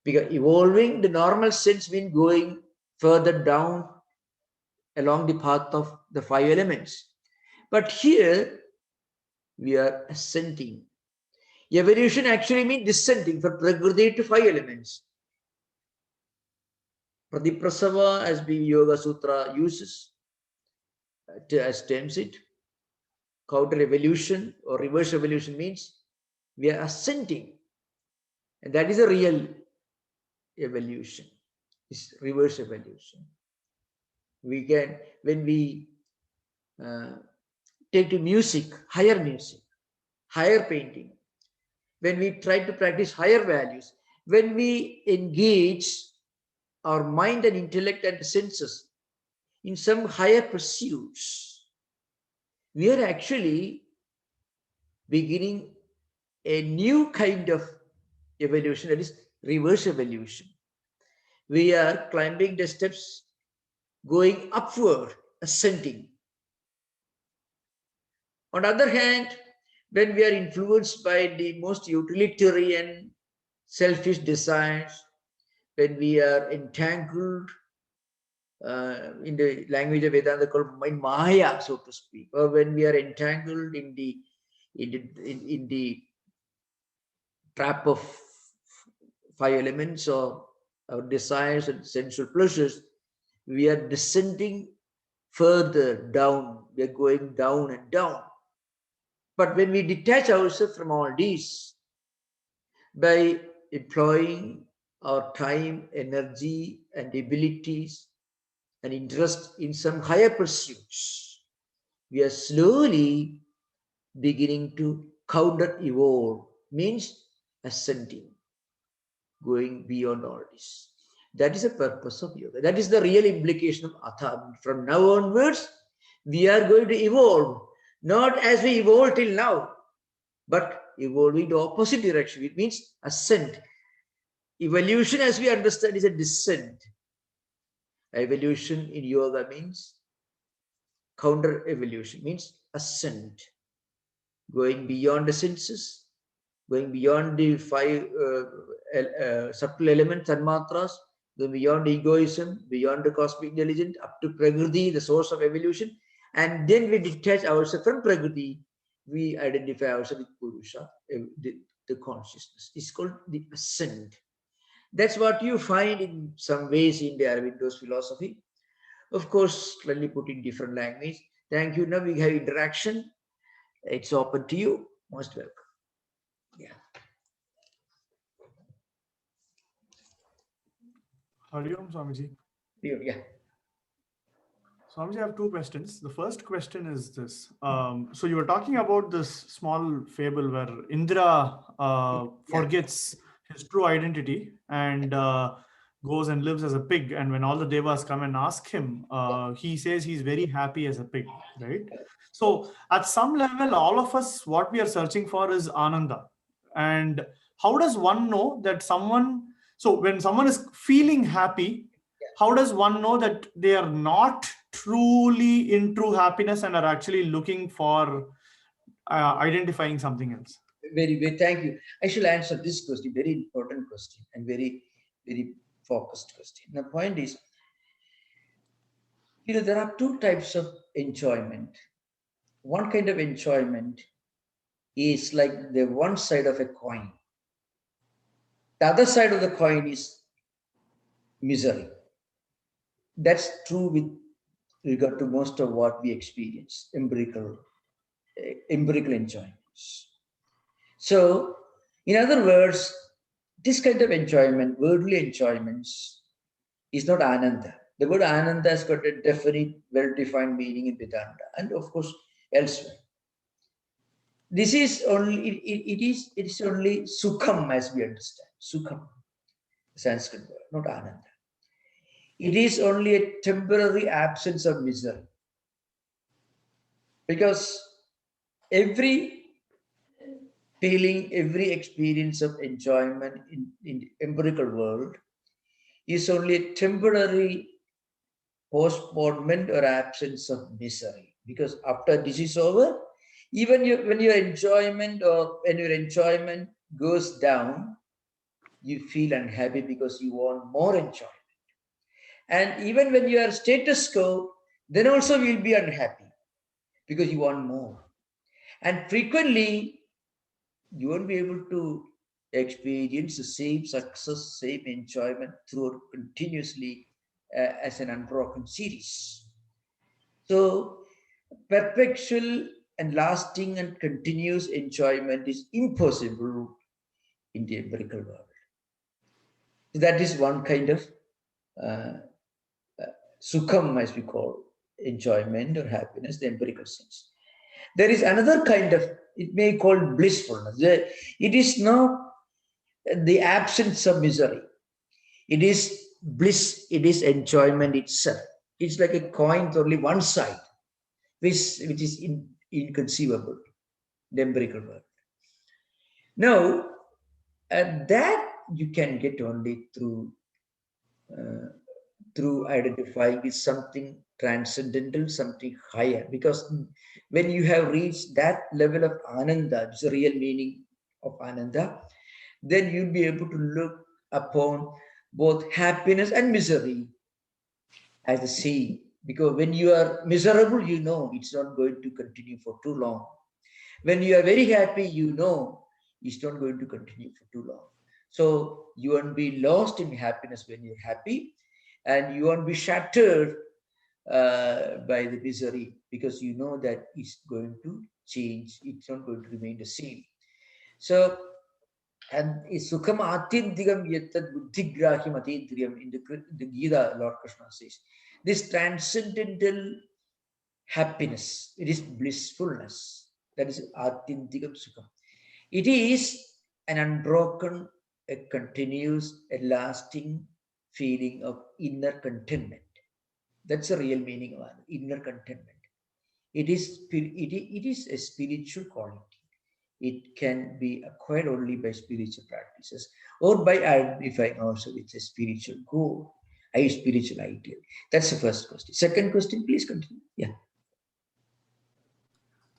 Because evolving, the normal sense means going further down along the path of the 5 elements. But here, we are ascending. Evolution actually means descending from Prakriti to 5 elements. Pradiprasava, as the Yoga Sutra uses, as terms it, counter evolution or reverse evolution means we are ascending. And that is a real evolution, it's reverse evolution. We can, when we take to music, higher painting, when we try to practice higher values, when we engage our mind and intellect and senses in some higher pursuits, we are actually beginning a new kind of evolution, that is reverse evolution. We are climbing the steps, going upward, ascending. On the other hand, when we are influenced by the most utilitarian, selfish desires, when we are entangled in the language of Vedanta called Maya, so to speak, or when we are entangled in the trap of 5 elements or our desires and sensual pleasures, we are descending further down. We are going down and down. But when we detach ourselves from all these by employing our time, energy, and abilities and interest in some higher pursuits, we are slowly beginning to counter evolve, means ascending, going beyond all this. That is the purpose of yoga. That is the real implication of Atha. From now onwards, we are going to evolve, not as we evolved till now, but evolving the opposite direction. It means ascent. Evolution, as we understand, is a descent. Evolution in yoga means counter evolution, means ascent, going beyond the senses, going beyond the 5 subtle elements and mantras, going beyond egoism, beyond the cosmic intelligence, up to Prakriti, the source of evolution. And then we detach ourselves from Prakriti. We identify ourselves with Purusha, the consciousness. It's called the ascent. That's what you find in some ways in the Aurobindo's philosophy. Of course, slightly put in different language. Thank you. Now we have interaction. It's open to you. Most welcome. Yeah. Hari Om, Swamiji. Yeah. Swamiji, I have 2 questions. The first question is this. So you were talking about this small fable where Indra forgets his true identity and goes and lives as a pig. And when all the devas come and ask him, he says he's very happy as a pig, right? So at some level, all of us, what we are searching for is Ananda. And how does one know that someone, so when someone is feeling happy, how does one know that they are not truly in true happiness and are actually looking for identifying something else? Very, very, thank you. I shall answer this question, very important question and very, very focused question. The point is, there are 2 types of enjoyment. One kind of enjoyment is like the one side of a coin. The other side of the coin is misery. That's true with regard to most of what we experience, empirical enjoyments. So, in other words, this kind of enjoyment, worldly enjoyments, is not Ananda. The word Ananda has got a definite, well-defined meaning in Vedanta and, of course, elsewhere. This is only, it is only Sukham as we understand. Sukham, Sanskrit word, not Ananda. It is only a temporary absence of misery. Because every feeling, every experience of enjoyment in the empirical world is only a temporary postponement or absence of misery. Because after this is over, even when your enjoyment goes down, you feel unhappy because you want more enjoyment. And even when you are status quo, then also you'll be unhappy because you want more. And frequently, you won't be able to experience the same success, same enjoyment throughout continuously as an unbroken series. So, perpetual and lasting and continuous enjoyment is impossible in the empirical world. So that is one kind of sukham, as we call enjoyment or happiness, the empirical sense. There is another kind of, it may be called blissfulness. It is not the absence of misery. It is bliss, it is enjoyment itself. It's like a coin with only one side, which is inconceivable, the empirical world. Now, that you can get only uh, through identifying with something transcendental, something higher. Because when you have reached that level of ananda, which is the real meaning of ananda, then you'll be able to look upon both happiness and misery as the same. Because when you are miserable, you know it's not going to continue for too long. When you are very happy, you know it's not going to continue for too long. So you won't be lost in happiness when you're happy, and you won't be shattered by the misery, because you know that it's going to change. It's not going to remain the same. So, and sukham atindigam yattat buddhigrahim atindriyam in the Gita, Lord Krishna says, this transcendental happiness, it is blissfulness. That is atindigam sukham. It is an unbroken, a continuous, a lasting feeling of inner contentment. That's the real meaning of inner contentment. It is a spiritual quality. It can be acquired only by spiritual practices or by identifying also with a spiritual goal, a spiritual ideal. That's the first question. Second question, please continue. Yeah.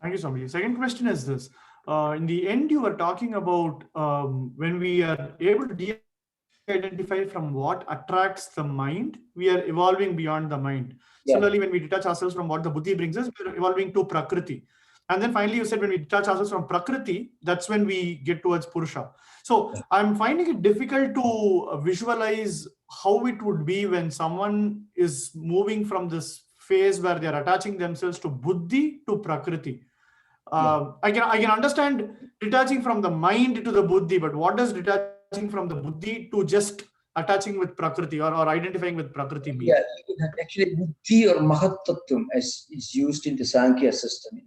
Thank you, Swamiji. Second question is this. In the end, you were talking about when we are able to de-identify from what attracts the mind, we are evolving beyond the mind. Yeah. Similarly, when we detach ourselves from what the buddhi brings us, we are evolving to prakriti. And then finally, you said when we detach ourselves from prakriti, that's when we get towards purusha. So I'm finding it difficult to visualize how it would be when someone is moving from this phase where they're attaching themselves to buddhi to prakriti. I can understand detaching from the mind to the buddhi, but what does detaching from the buddhi to just attaching with prakriti or identifying with prakriti mean? Yeah, actually, buddhi or mahattattvam, as is used in the Sankhya system,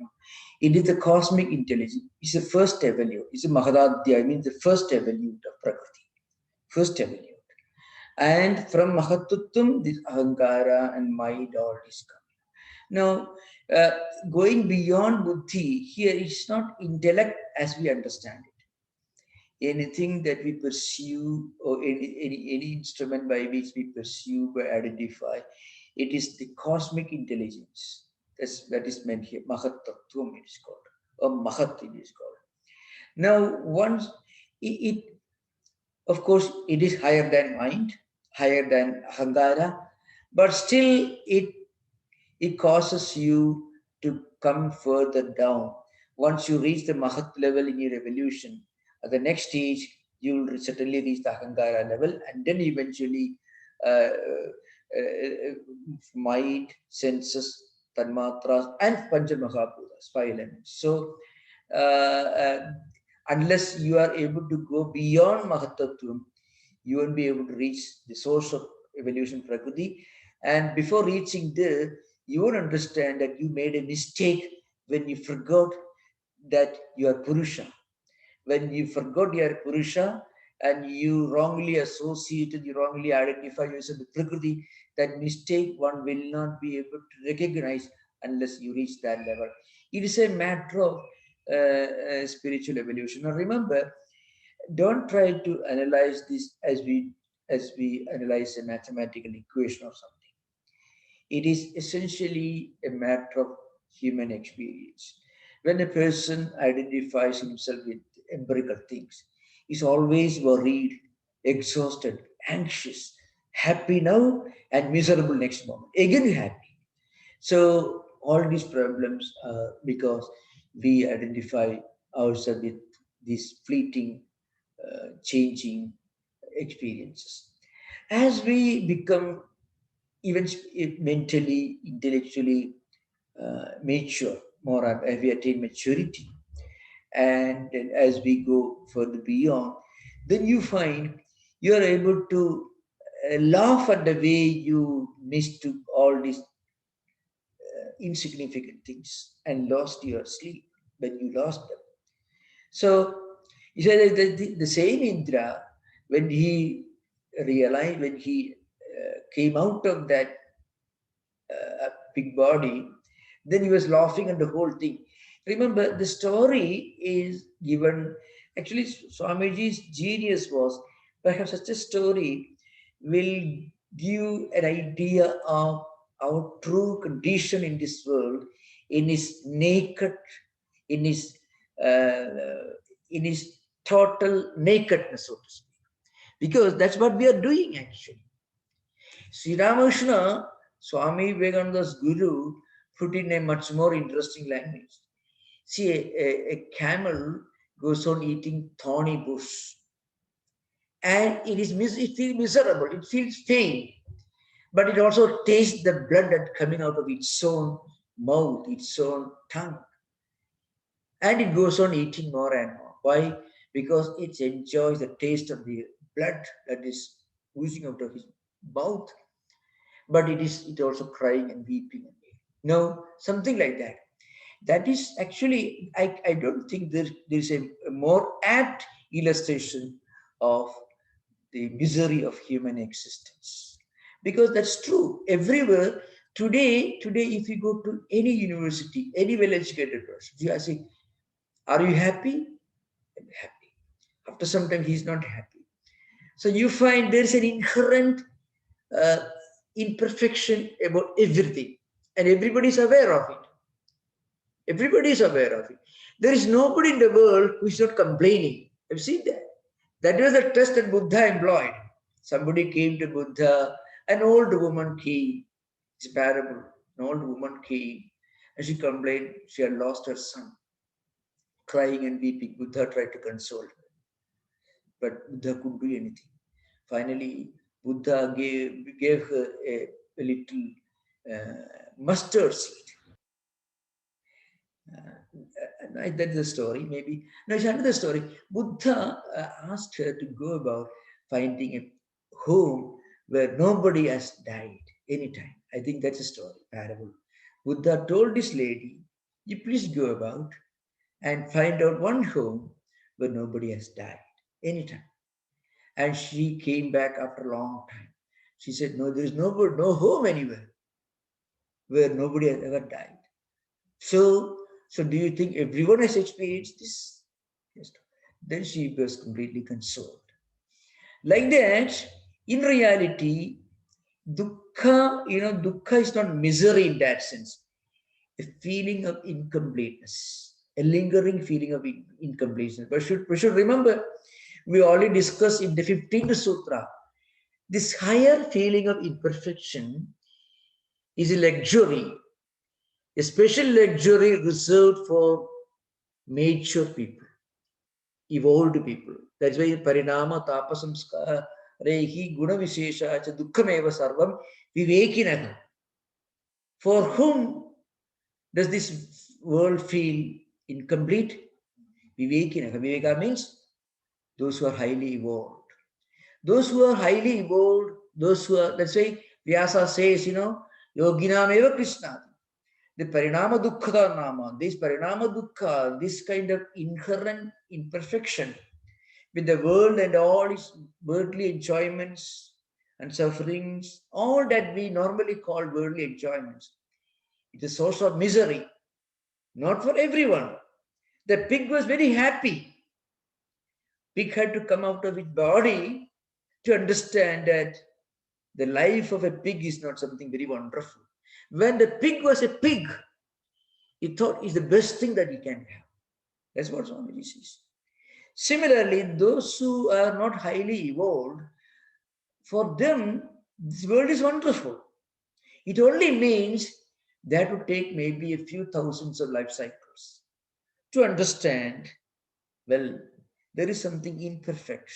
it is the cosmic intelligence. It's the first evolute. It's a mahadadhya, I mean the first evolute of prakriti. First evolute. And from mahattattvam, this ahankara and mind all is coming. Now, going beyond buddhi, here it's not intellect as we understand it. Anything that we pursue or any instrument by which we pursue or identify, it is the cosmic intelligence. That is meant here. Mahattattvam it is called, or Mahat it is called. Now, once it of course, it is higher than mind, higher than ahankara, but still it causes you to come further down. Once you reach the Mahat level in your evolution, at the next stage, you will certainly reach the Ahankara level, and then eventually mind, senses, tanmatras, and Panchamahabhutas, 5 elements. So, unless you are able to go beyond Mahatattvam, you won't be able to reach the source of evolution, Prakriti. And before reaching there, you won't understand that you made a mistake when you forgot that you are Purusha. When you forgot you are Purusha and you wrongly associated, you wrongly identify yourself with Prakriti, that mistake one will not be able to recognize unless you reach that level. It is a matter of spiritual evolution. Now remember, don't try to analyze this as we analyze a mathematical equation or something. It is essentially a matter of human experience. When a person identifies himself with empirical things, is always worried, exhausted, anxious, happy now and miserable next moment. Again happy. So all these problems are because we identify ourselves with these fleeting, changing experiences. As we become even mentally, intellectually mature, more as we attain maturity, and then as we go further beyond, then you find you are able to laugh at the way you missed all all these insignificant things and lost your sleep when you lost them. So he said that the same Indra, when he realized, when he came out of that big body, then he was laughing at the whole thing. Remember, the story is given, actually Swamiji's genius was, perhaps such a story will give an idea of our true condition in this world, in his naked, in his total nakedness, so to speak. Because that's what we are doing actually. Sri Ramakrishna, Swami Vivekananda's guru, put in a much more interesting language. See, a camel goes on eating thorny bush, and it feels miserable, it feels pain, but it also tastes the blood that coming out of its own mouth, its own tongue. And it goes on eating more and more. Why? Because it enjoys the taste of the blood that is oozing out of its mouth. But it also crying and weeping. No, something like that. That is actually, I don't think there's a more apt illustration of the misery of human existence. Because that's true. Everywhere, today, if you go to any university, any well-educated person, you ask, are you happy? I'm happy. After some time, he's not happy. So you find there's an inherent imperfection about everything, and everybody is aware of it. Everybody is aware of it. There is nobody in the world who is not complaining. I've seen that. That was the test that Buddha employed. Somebody came to Buddha, an old woman came. It's a parable. An old woman came and she complained she had lost her son. Crying and weeping, Buddha tried to console her. But Buddha couldn't do anything. Finally, Buddha gave her a little mustard seed. That's the story, maybe. No, it's another story. Buddha asked her to go about finding a home where nobody has died anytime. I think that's a story, parable. Buddha told this lady, you please go about and find out one home where nobody has died anytime. And she came back after a long time. She said, no, there is no home anywhere where nobody has ever died. So do you think everyone has experienced this? Yes. Then she was completely consoled. Like that, in reality, dukkha, dukkha is not misery in that sense. A feeling of incompleteness, a lingering feeling of incompleteness. But we should remember, we already discussed in the 15th Sutra, this higher feeling of imperfection is a luxury, a special luxury reserved for mature people, evolved people. That's why parinama tapasamskara rehi guna vishesha cha dukkhameva sarvam vivekinaha. For whom does this world feel incomplete? Vivekinaha. Viveka means those who are highly evolved. Those who are highly evolved, those who are, that's why Vyasa says, yoginam eva krishna. The parinama dukkha nama, this parinama dukkha, this kind of inherent imperfection with the world and all its worldly enjoyments and sufferings, all that we normally call worldly enjoyments, it's a source of misery, not for everyone. The pig was very happy. Pig had to come out of its body to understand that the life of a pig is not something very wonderful. When the pig was a pig, he thought it's the best thing that he can have. That's what Swamiji says. Similarly, those who are not highly evolved, for them, this world is wonderful. It only means they have to take maybe a few thousands of life cycles to understand, well, there is something imperfect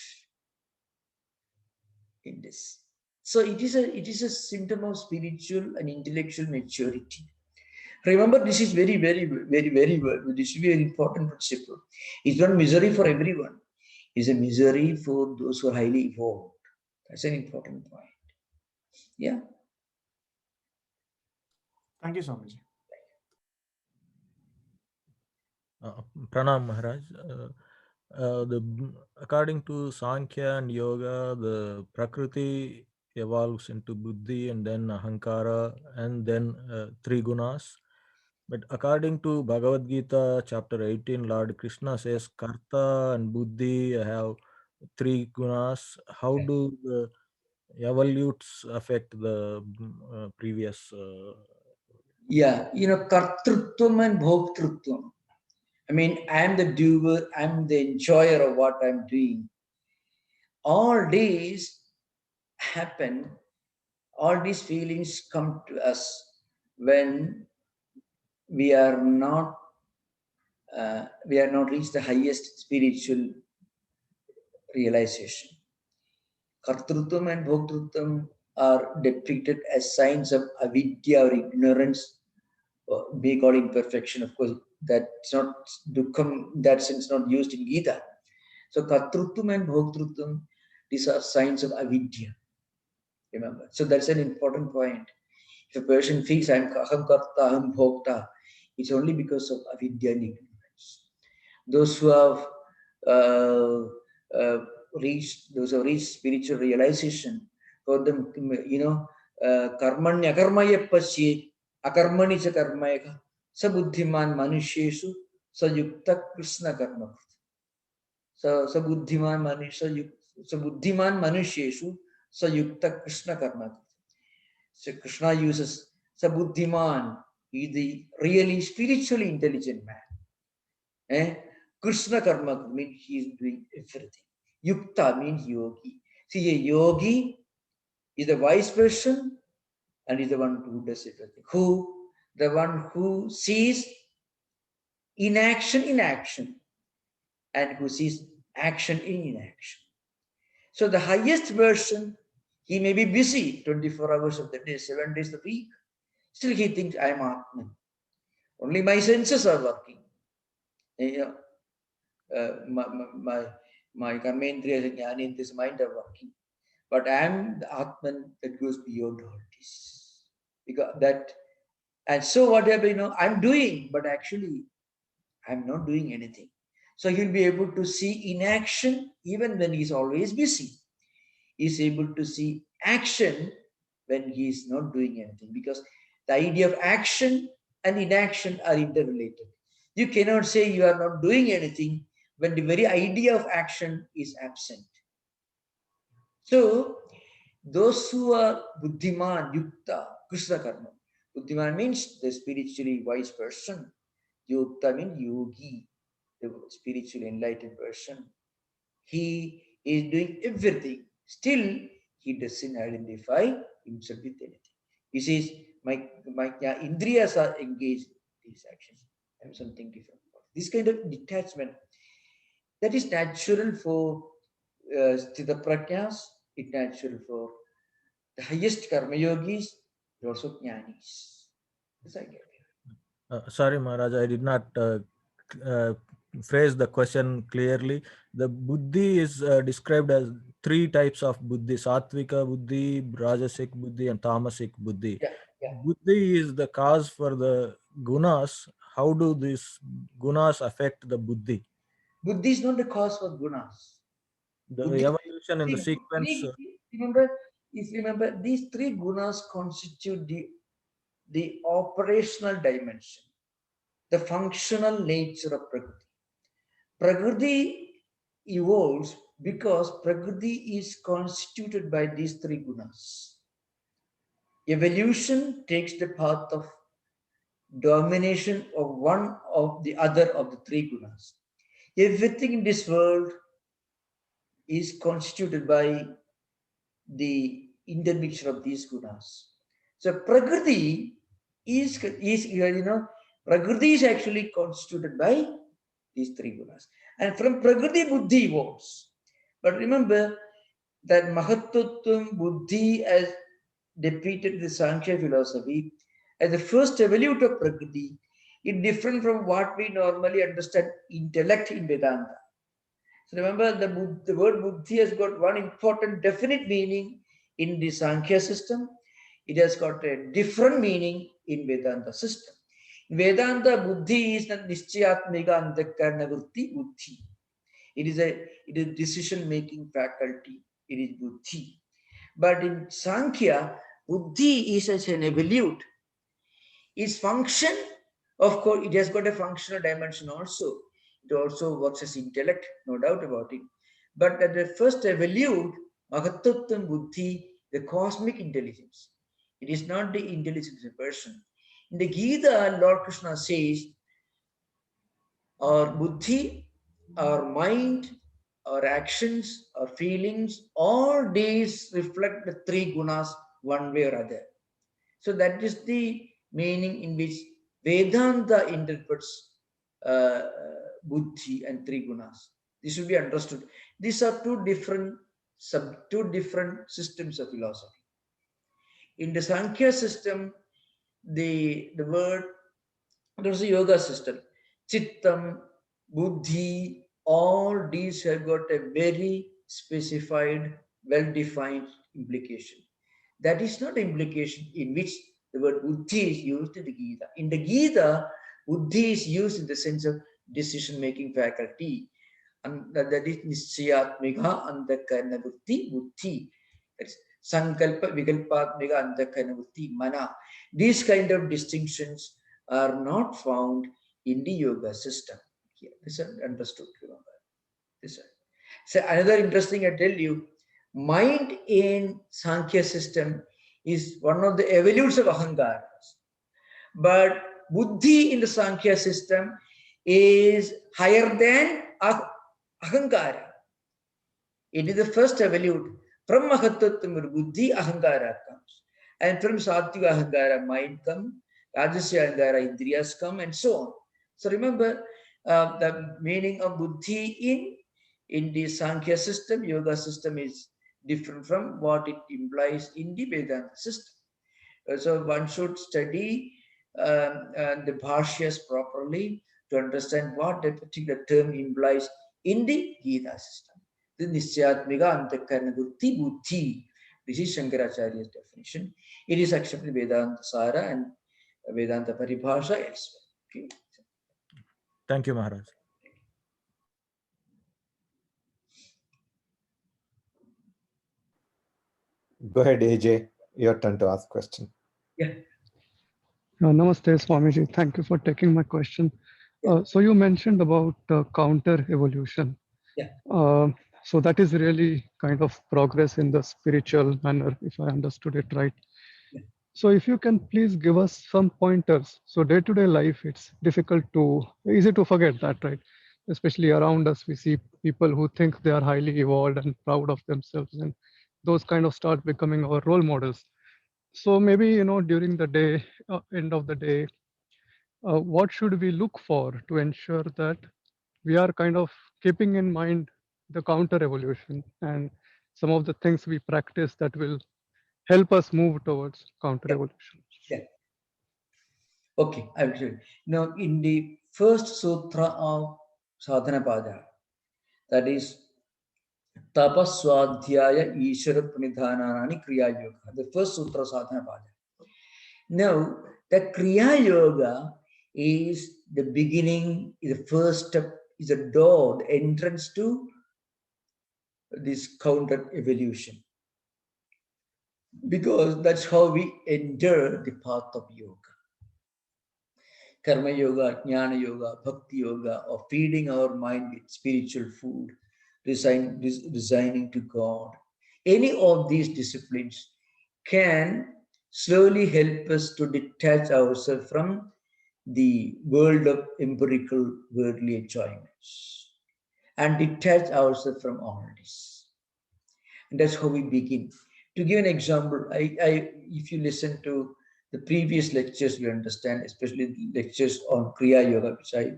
in this. So it is a symptom of spiritual and intellectual maturity. Remember, this is very, very, very, very, this is very important principle. It's not misery for everyone. It's a misery for those who are highly evolved. That's an important point. Yeah. Thank you, Swamiji. Pranam Maharaj. According to Sankhya and Yoga, the Prakriti evolves into Buddhi and then Ahankara and then three gunas. But according to Bhagavad Gita, chapter 18, Lord Krishna says Karta and Buddhi have three gunas. How do the evolutes affect the previous? Yeah, kartrutvam and bhoktrutvam. I mean, I'm the doer, I'm the enjoyer of what I'm doing. All these happen, all these feelings come to us when we are not reached the highest spiritual realization. Kartrutvam and bhoktrutvam are depicted as signs of avidya or ignorance, or we call imperfection. Of course, that's not dukkam, in that sense, not used in Gita. So kartrutvam and bhoktrutvam, these are signs of avidya. Remember, so that's an important point. If a person feels aham karta, aham bhokta, it's only because of avidya and ignorance. Those who have those who have reached spiritual realization, for them, karmanya karmaya pasye, akarmani cha karmaya, sabuddhiman manusheshu, sayukta krishna karma. So sabuddhiman manusheshu, sayukta krishna karma. So Krishna uses sabuddhiman, he is the really spiritually intelligent man. Krishna karma means he is doing everything. Yukta means yogi. See, a yogi is a wise person and is the one who does everything. Who? The one who sees inaction in action and who sees action in inaction. So the highest version, he may be busy 24 hours of the day, 7 days a week. Still he thinks, I am Atman. Only my senses are working. My karmendriyas and jnanendriyas mind are working. But I am the Atman that goes beyond all this. Because that, and so whatever, I'm doing, but actually I'm not doing anything. So he'll be able to see inaction even when he's always busy. He's able to see action when he's not doing anything, because the idea of action and inaction are interrelated. You cannot say you are not doing anything when the very idea of action is absent. So those who are buddhiman, yukta, krishna karma. Buddhiman means the spiritually wise person. Yukta means yogi, the spiritually enlightened person. He is doing everything. Still, he doesn't identify himself with anything. He says, my indriyas are engaged in these actions. I'm something different. This kind of detachment, that is natural for Sthita Prajnas, it's natural for the highest karma yogis, also jnanis. This I get. Sorry, Maharaj, I did not phrase the question clearly. The buddhi is described as three types of buddhi: sattvika buddhi, rajasic buddhi, and tamasic buddhi. Yeah. Buddhi is the cause for the gunas. How do these gunas affect the buddhi? Buddhi is not the cause for gunas. The Buddhi, evolution in the sequence. remember, these three gunas constitute the operational dimension, the functional nature of Prakriti. Prakriti evolves because Prakriti is constituted by these three gunas. Evolution takes the path of domination of one of the other of the three gunas. Everything in this world is constituted by the intermixture of these gunas. So Prakriti is Prakriti is actually constituted by these three gunas. And from Prakriti, Buddhi evolves. But remember that Mahattatvam Buddhi, as depicted in the Sankhya philosophy, as the first evolute of Prakriti, is different from what we normally understand intellect in Vedanta. So remember, the word Buddhi has got one important definite meaning in the Sankhya system. it has got a different meaning in Vedanta system. In Vedanta, buddhi is the nischayatmika antakarana vritti buddhi. It is a decision-making faculty. It is buddhi. But in Sankhya, buddhi is as an evolute. Its function, of course, it has got a functional dimension also. It also works as intellect, no doubt about it. But at the first evolute, Mahattatvam buddhi, the cosmic intelligence. It is not the intelligence of a person. In the Gita, Lord Krishna says, our buddhi, our mind, our actions, our feelings, all these reflect the three gunas one way or other. So that is the meaning in which Vedanta interprets buddhi and three gunas. This should be understood. These are two different systems of philosophy. In the Sankhya system, the word, there's a yoga system. Chittam, buddhi, all these have got a very specified, well-defined implication. That is not the implication in which the word buddhi is used in the Gita. In the Gita, buddhi is used in the sense of decision-making faculty. And that is nischayatmika antakarana vritti buddhi. That's sankalpa vikalpatmika antakarana vritti mana. These kind of distinctions are not found in the yoga system. Yeah, this is understood. This one. So another interesting, I tell you, mind in Sankhya system is one of the evolutes of ahankaras. But buddhi in the Sankhya system is higher than ahankara. It is the first evolute. From mahattatvam buddhi, ahankara comes. And from sattvika ahankara, mind comes. Rajasya ahankara, indriyas come, and so on. So remember the meaning of buddhi in the Sankhya system, yoga system is different from what it implies in the Vedanta system. So one should study the bhashyas properly to understand what that particular term implies in the Gita system. The nischayatmika antakarana vritti buddhi. This is Shankaracharya's definition. It is accepted in Vedanta Sara and Vedanta Paribhasha elsewhere. Okay. Thank you, Maharaj. Go ahead, AJ. Your turn to ask question. Yeah. Namaste, Swamiji. Thank you for taking my question. So you mentioned about counter evolution. Yeah. So that is really kind of progress in the spiritual manner, if I understood it right. Yeah. So if you can please give us some pointers. So day-to-day life, it's easy to forget that, right? Especially around us, we see people who think they are highly evolved and proud of themselves, and those kind of start becoming our role models. So maybe, during the day, end of the day, what should we look for to ensure that we are kind of keeping in mind the counter evolution and some of the things we practice that will help us move towards counter evolution? Yeah. Okay, I will show you. Now, in the first sutra of Sadhanapada, that is Tapaswadhyaya Ishara Pranidhananani Kriya Yoga, the first sutra of Sadhanapada. Now, the Kriya Yoga is the beginning, is the first step, is a door, the entrance to this counter evolution. Because that's how we enter the path of yoga. Karma yoga, jnana yoga, bhakti yoga, or feeding our mind with spiritual food, resigning to God. Any of these disciplines can slowly help us to detach ourselves from the world of empirical worldly enjoyments and detach ourselves from all this. And that's how we begin. To give an example, if you listen to the previous lectures, you understand, especially the lectures on Kriya Yoga, which I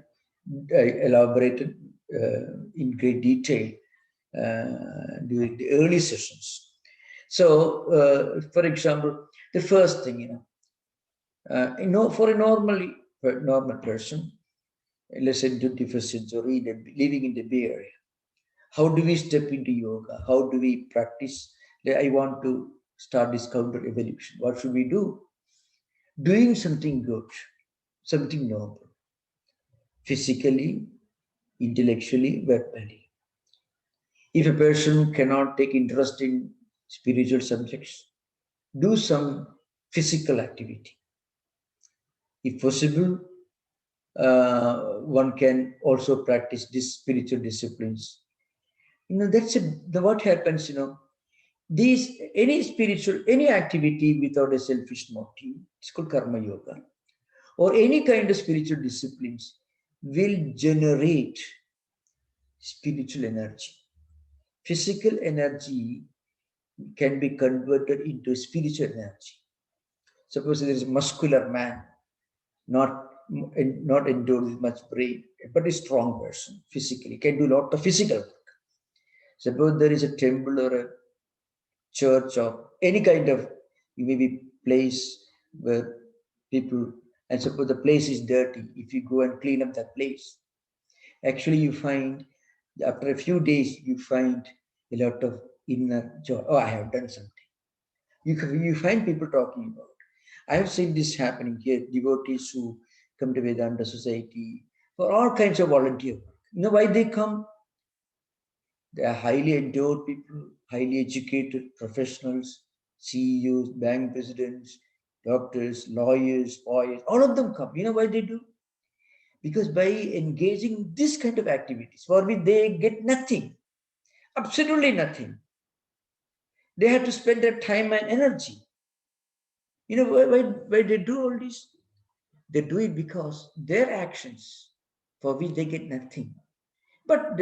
elaborated in great detail during the early sessions. So, for example, the first thing, for a normal person, let's say 21st century, living in the Bay Area, how do we step into yoga? How do we practice? I want to start this counter evolution. What should we do? Doing something good, something noble, physically, intellectually, verbally. If a person cannot take interest in spiritual subjects, do some physical activity. If possible, one can also practice these spiritual disciplines. That's what happens, these, any spiritual, any activity without a selfish motive, it's called karma yoga, or any kind of spiritual disciplines will generate spiritual energy. Physical energy can be converted into spiritual energy. Suppose there is a muscular man, not endowed with much brain, but a strong person physically, can do a lot of physical work. Suppose there is a temple or a church or any kind of maybe place where people, and suppose the place is dirty, if you go and clean up that place, actually you find after a few days you find a lot of inner joy. Oh, I have done something. You find people talking about. I have seen this happening here, devotees who come to Vedanta Society for all kinds of volunteer work. You know why they come? They are highly endowed people, highly educated professionals, CEOs, bank presidents, doctors, lawyers, lawyers, all of them come. You know why they do? Because by engaging in this kind of activities, for which they get nothing, absolutely nothing, they have to spend their time and energy. You know why they do all this? They do it because their actions, for which they get nothing, but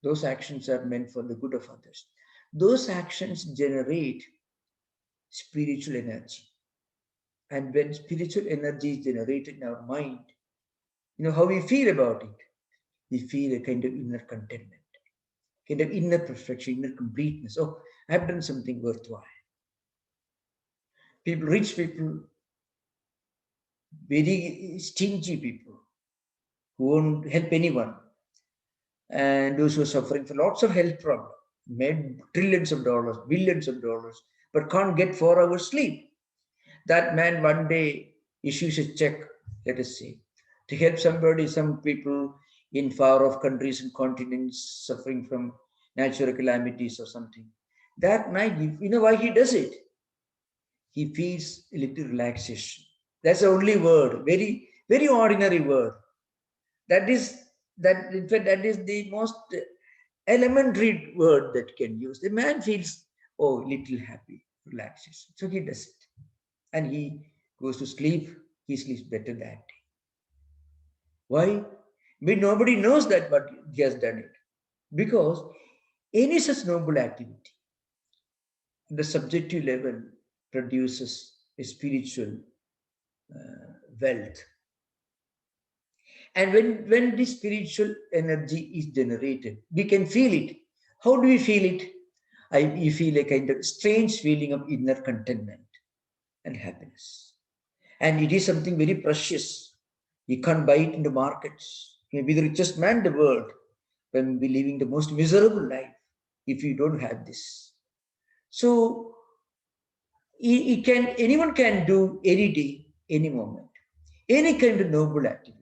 those actions are meant for the good of others. Those actions generate spiritual energy. And when spiritual energy is generated in our mind, how we feel about it? We feel a kind of inner contentment, kind of inner perfection, inner completeness. Oh, I've done something worthwhile. People, rich people, very stingy people who won't help anyone, and those who are suffering from lots of health problems, made trillions of dollars, billions of dollars, but can't get 4 hours sleep. That man one day issues a check, let us say, to help somebody, some people in far off countries and continents suffering from natural calamities or something. That night, you know why he does it? He feels a little relaxation. That's the only word, very, very ordinary word. In fact, that is the most elementary word that can use. The man feels, oh, little happy, relaxation. So he does it. And he goes to sleep. He sleeps better that day. Why? But nobody knows that, but he has done it. Because any such noble activity, the subjective level, produces a spiritual wealth. And when this spiritual energy is generated, we can feel it. How do we feel it? You feel a kind of strange feeling of inner contentment and happiness. And it is something very precious. You can't buy it in the markets. You may be the richest man in the world, but you be living the most miserable life if you don't have this. So anyone can do any day, any moment, any kind of noble activity.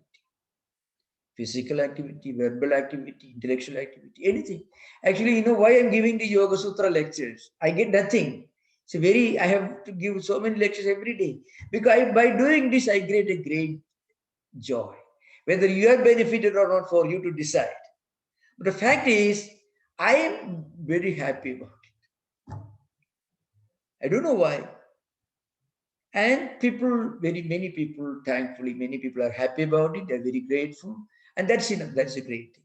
Physical activity, verbal activity, intellectual activity, anything. Actually, why I'm giving the Yoga Sutra lectures? I get nothing. I have to give so many lectures every day. Because by doing this, I get a great joy. Whether you are benefited or not, for you to decide. But the fact is, I am very happy about it. I don't know why. And many people, thankfully, many people are happy about it. They're very grateful. And that's enough. That's a great thing.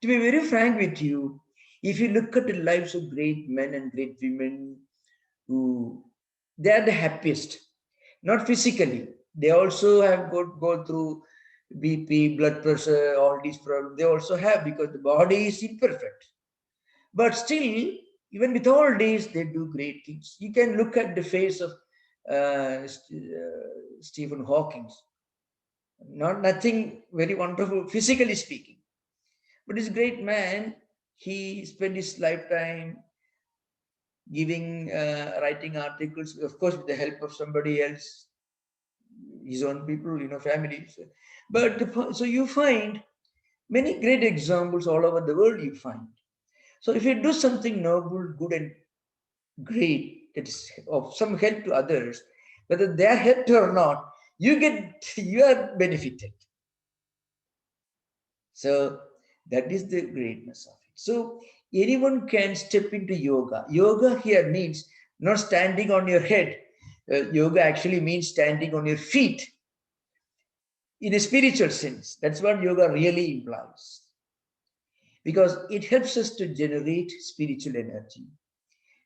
To be very frank with you, if you look at the lives of great men and great women, they are the happiest. Not physically. They also have go through BP, blood pressure, all these problems. They also have, because the body is imperfect. But still, even with all these, they do great things. You can look at the face of Stephen Hawking. Nothing very wonderful, physically speaking. But this great man, he spent his lifetime giving, writing articles, of course, with the help of somebody else, his own people, families. But so you find many great examples all over the world. You find. So if you do something noble, good, and great, that is of some help to others, whether they are helped or not, you are benefited. So that is the greatness of it. So anyone can step into yoga. Yoga here means not standing on your head. Yoga actually means standing on your feet in a spiritual sense. That's what yoga really implies. Because it helps us to generate spiritual energy,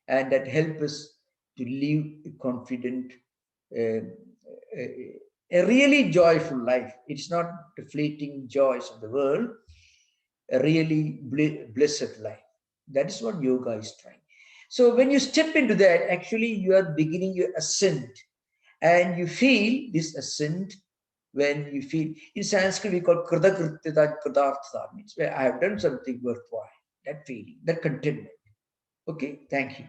and that helps us to live a confident, a really joyful life. It's not the fleeting joys of the world, a really blessed life. That is what yoga is trying. So when you step into that, actually you are beginning your ascent, and you feel this ascent when you feel, in Sanskrit we call kridakrityata kritartha, means where I have done something worthwhile. That feeling, that contentment. Okay, thank you.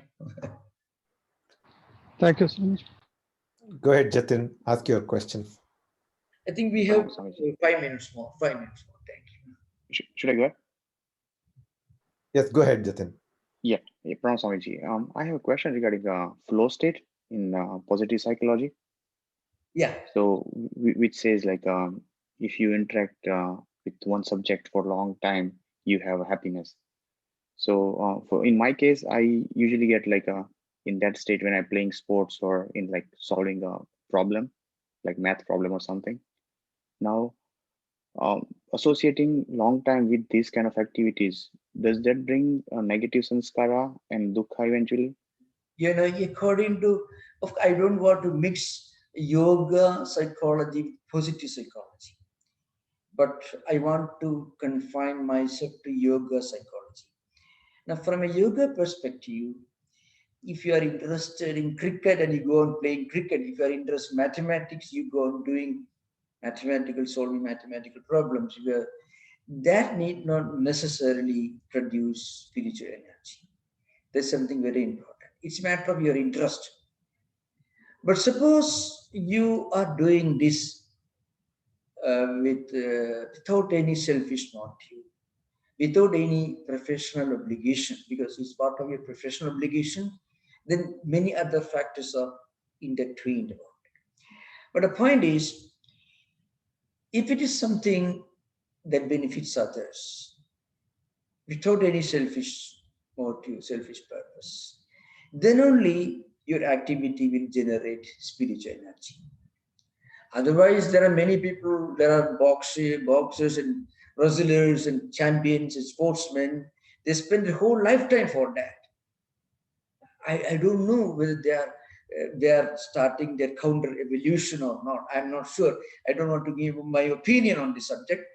Thank you so much. Go ahead, Jatin. Ask your question. I think we have Swamiji. 5 minutes more. 5 minutes more. Thank you. Should I go ahead? Yes, go ahead, Jatin. Yeah, Pranam Swamiji. I have a question regarding flow state in positive psychology. Yeah. So, which says like if you interact with one subject for a long time, you have happiness. So, in my case, I usually get like in that state when I'm playing sports or in like solving a problem, like math problem or something. Now, associating long time with these kind of activities, does that bring a negative sanskara and dukkha eventually? According to, I don't want to mix yoga psychology with positive psychology, but I want to confine myself to yoga psychology. Now, from a yoga perspective, if you are interested in cricket and you go on playing cricket, if you are interested in mathematics, you go on doing solving mathematical problems, that need not necessarily produce spiritual energy. That's something very important. It's a matter of your interest. But suppose you are doing this without any selfish motive, without any professional obligation, because it's part of your professional obligation, then many other factors are intertwined about it. But the point is, if it is something that benefits others without any selfish motive, selfish purpose, then only your activity will generate spiritual energy. Otherwise, there are many people, there are boxers and wrestlers and champions and sportsmen. They spend their whole lifetime for that. I don't know whether they are starting their counter evolution or not. I'm not sure. I don't want to give my opinion on this subject.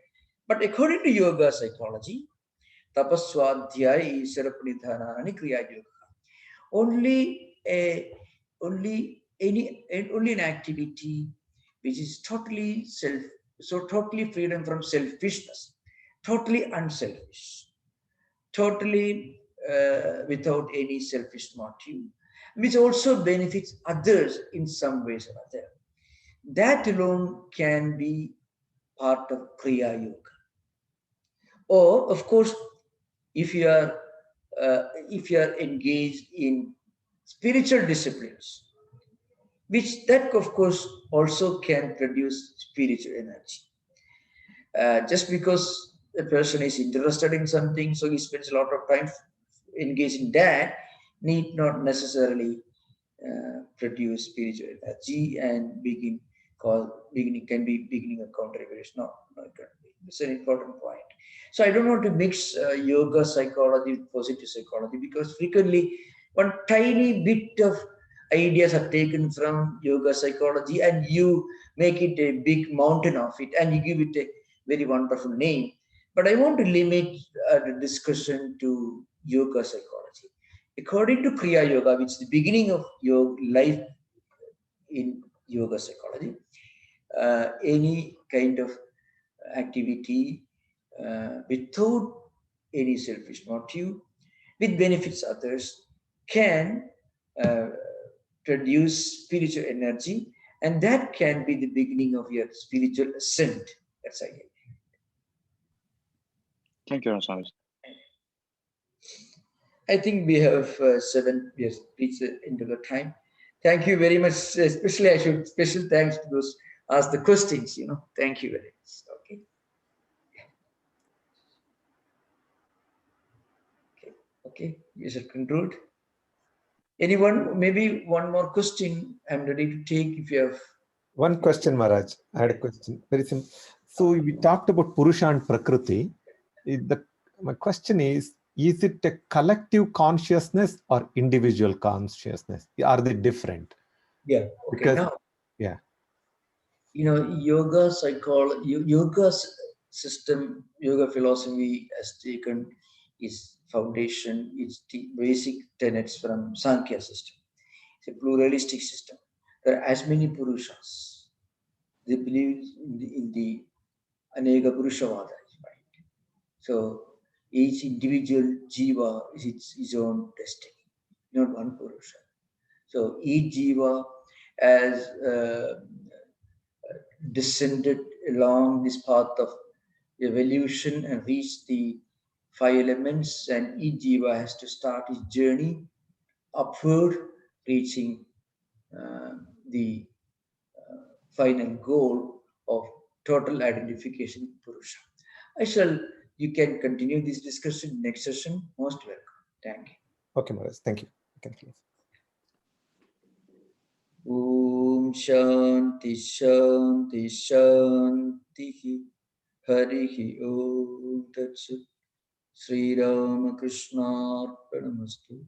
But according to yoga psychology, tapaswadhyaya sarapanidhanani kriya yoga. Only an activity which is totally freedom from selfishness, totally unselfish, totally without any selfish motive, which also benefits others in some ways or other. That alone can be part of Kriya Yoga. Or, of course, if you are engaged in spiritual disciplines, which that of course also can produce spiritual energy. Just because a person is interested in something, so he spends a lot of time engaged in that, need not necessarily produce spiritual energy and can be beginning of counter-evolution. No, it can't be. It's an important point. So I don't want to mix yoga psychology with positive psychology, because frequently one tiny bit of ideas are taken from yoga psychology and you make it a big mountain of it and you give it a very wonderful name. But I want to limit the discussion to yoga psychology. According to Kriya Yoga, which is the beginning of your life in yoga psychology, any kind of activity without any selfish motive, which benefits others, can produce spiritual energy, and that can be the beginning of your spiritual ascent. That's ideal. Thank you, Swamiji. I think we have 7 years reached the end of the time. Thank you very much. Especially, I should special thanks to those ask the questions. Thank you very much. Okay. We should conclude. Anyone? Maybe one more question. I'm ready to take if you have. One question, Maharaj. I had a question. Very simple. So we talked about Purusha and Prakriti. My question is it a collective consciousness or individual consciousness? Are they different? Yeah. Okay. Because, now, yeah. Yoga psychology, yoga system, yoga philosophy has taken its foundation, its basic tenets from Sankhya system. It's a pluralistic system. There are as many Purushas. They believe in the Aneka Purushavada, right? So each individual jiva is its own destiny, not one Purusha. So each jiva has descended along this path of evolution and reached the 5 elements, and each jiva has to start his journey upward, reaching the final goal of total identification Purusha. You can continue this discussion next session. Most welcome. Thank you. Okay, Maharaj. Thank you. You can close. Om Shanti Shanti Shanti Harihi Om Tat Sat. Sri Rama Krishna Arpanamastu.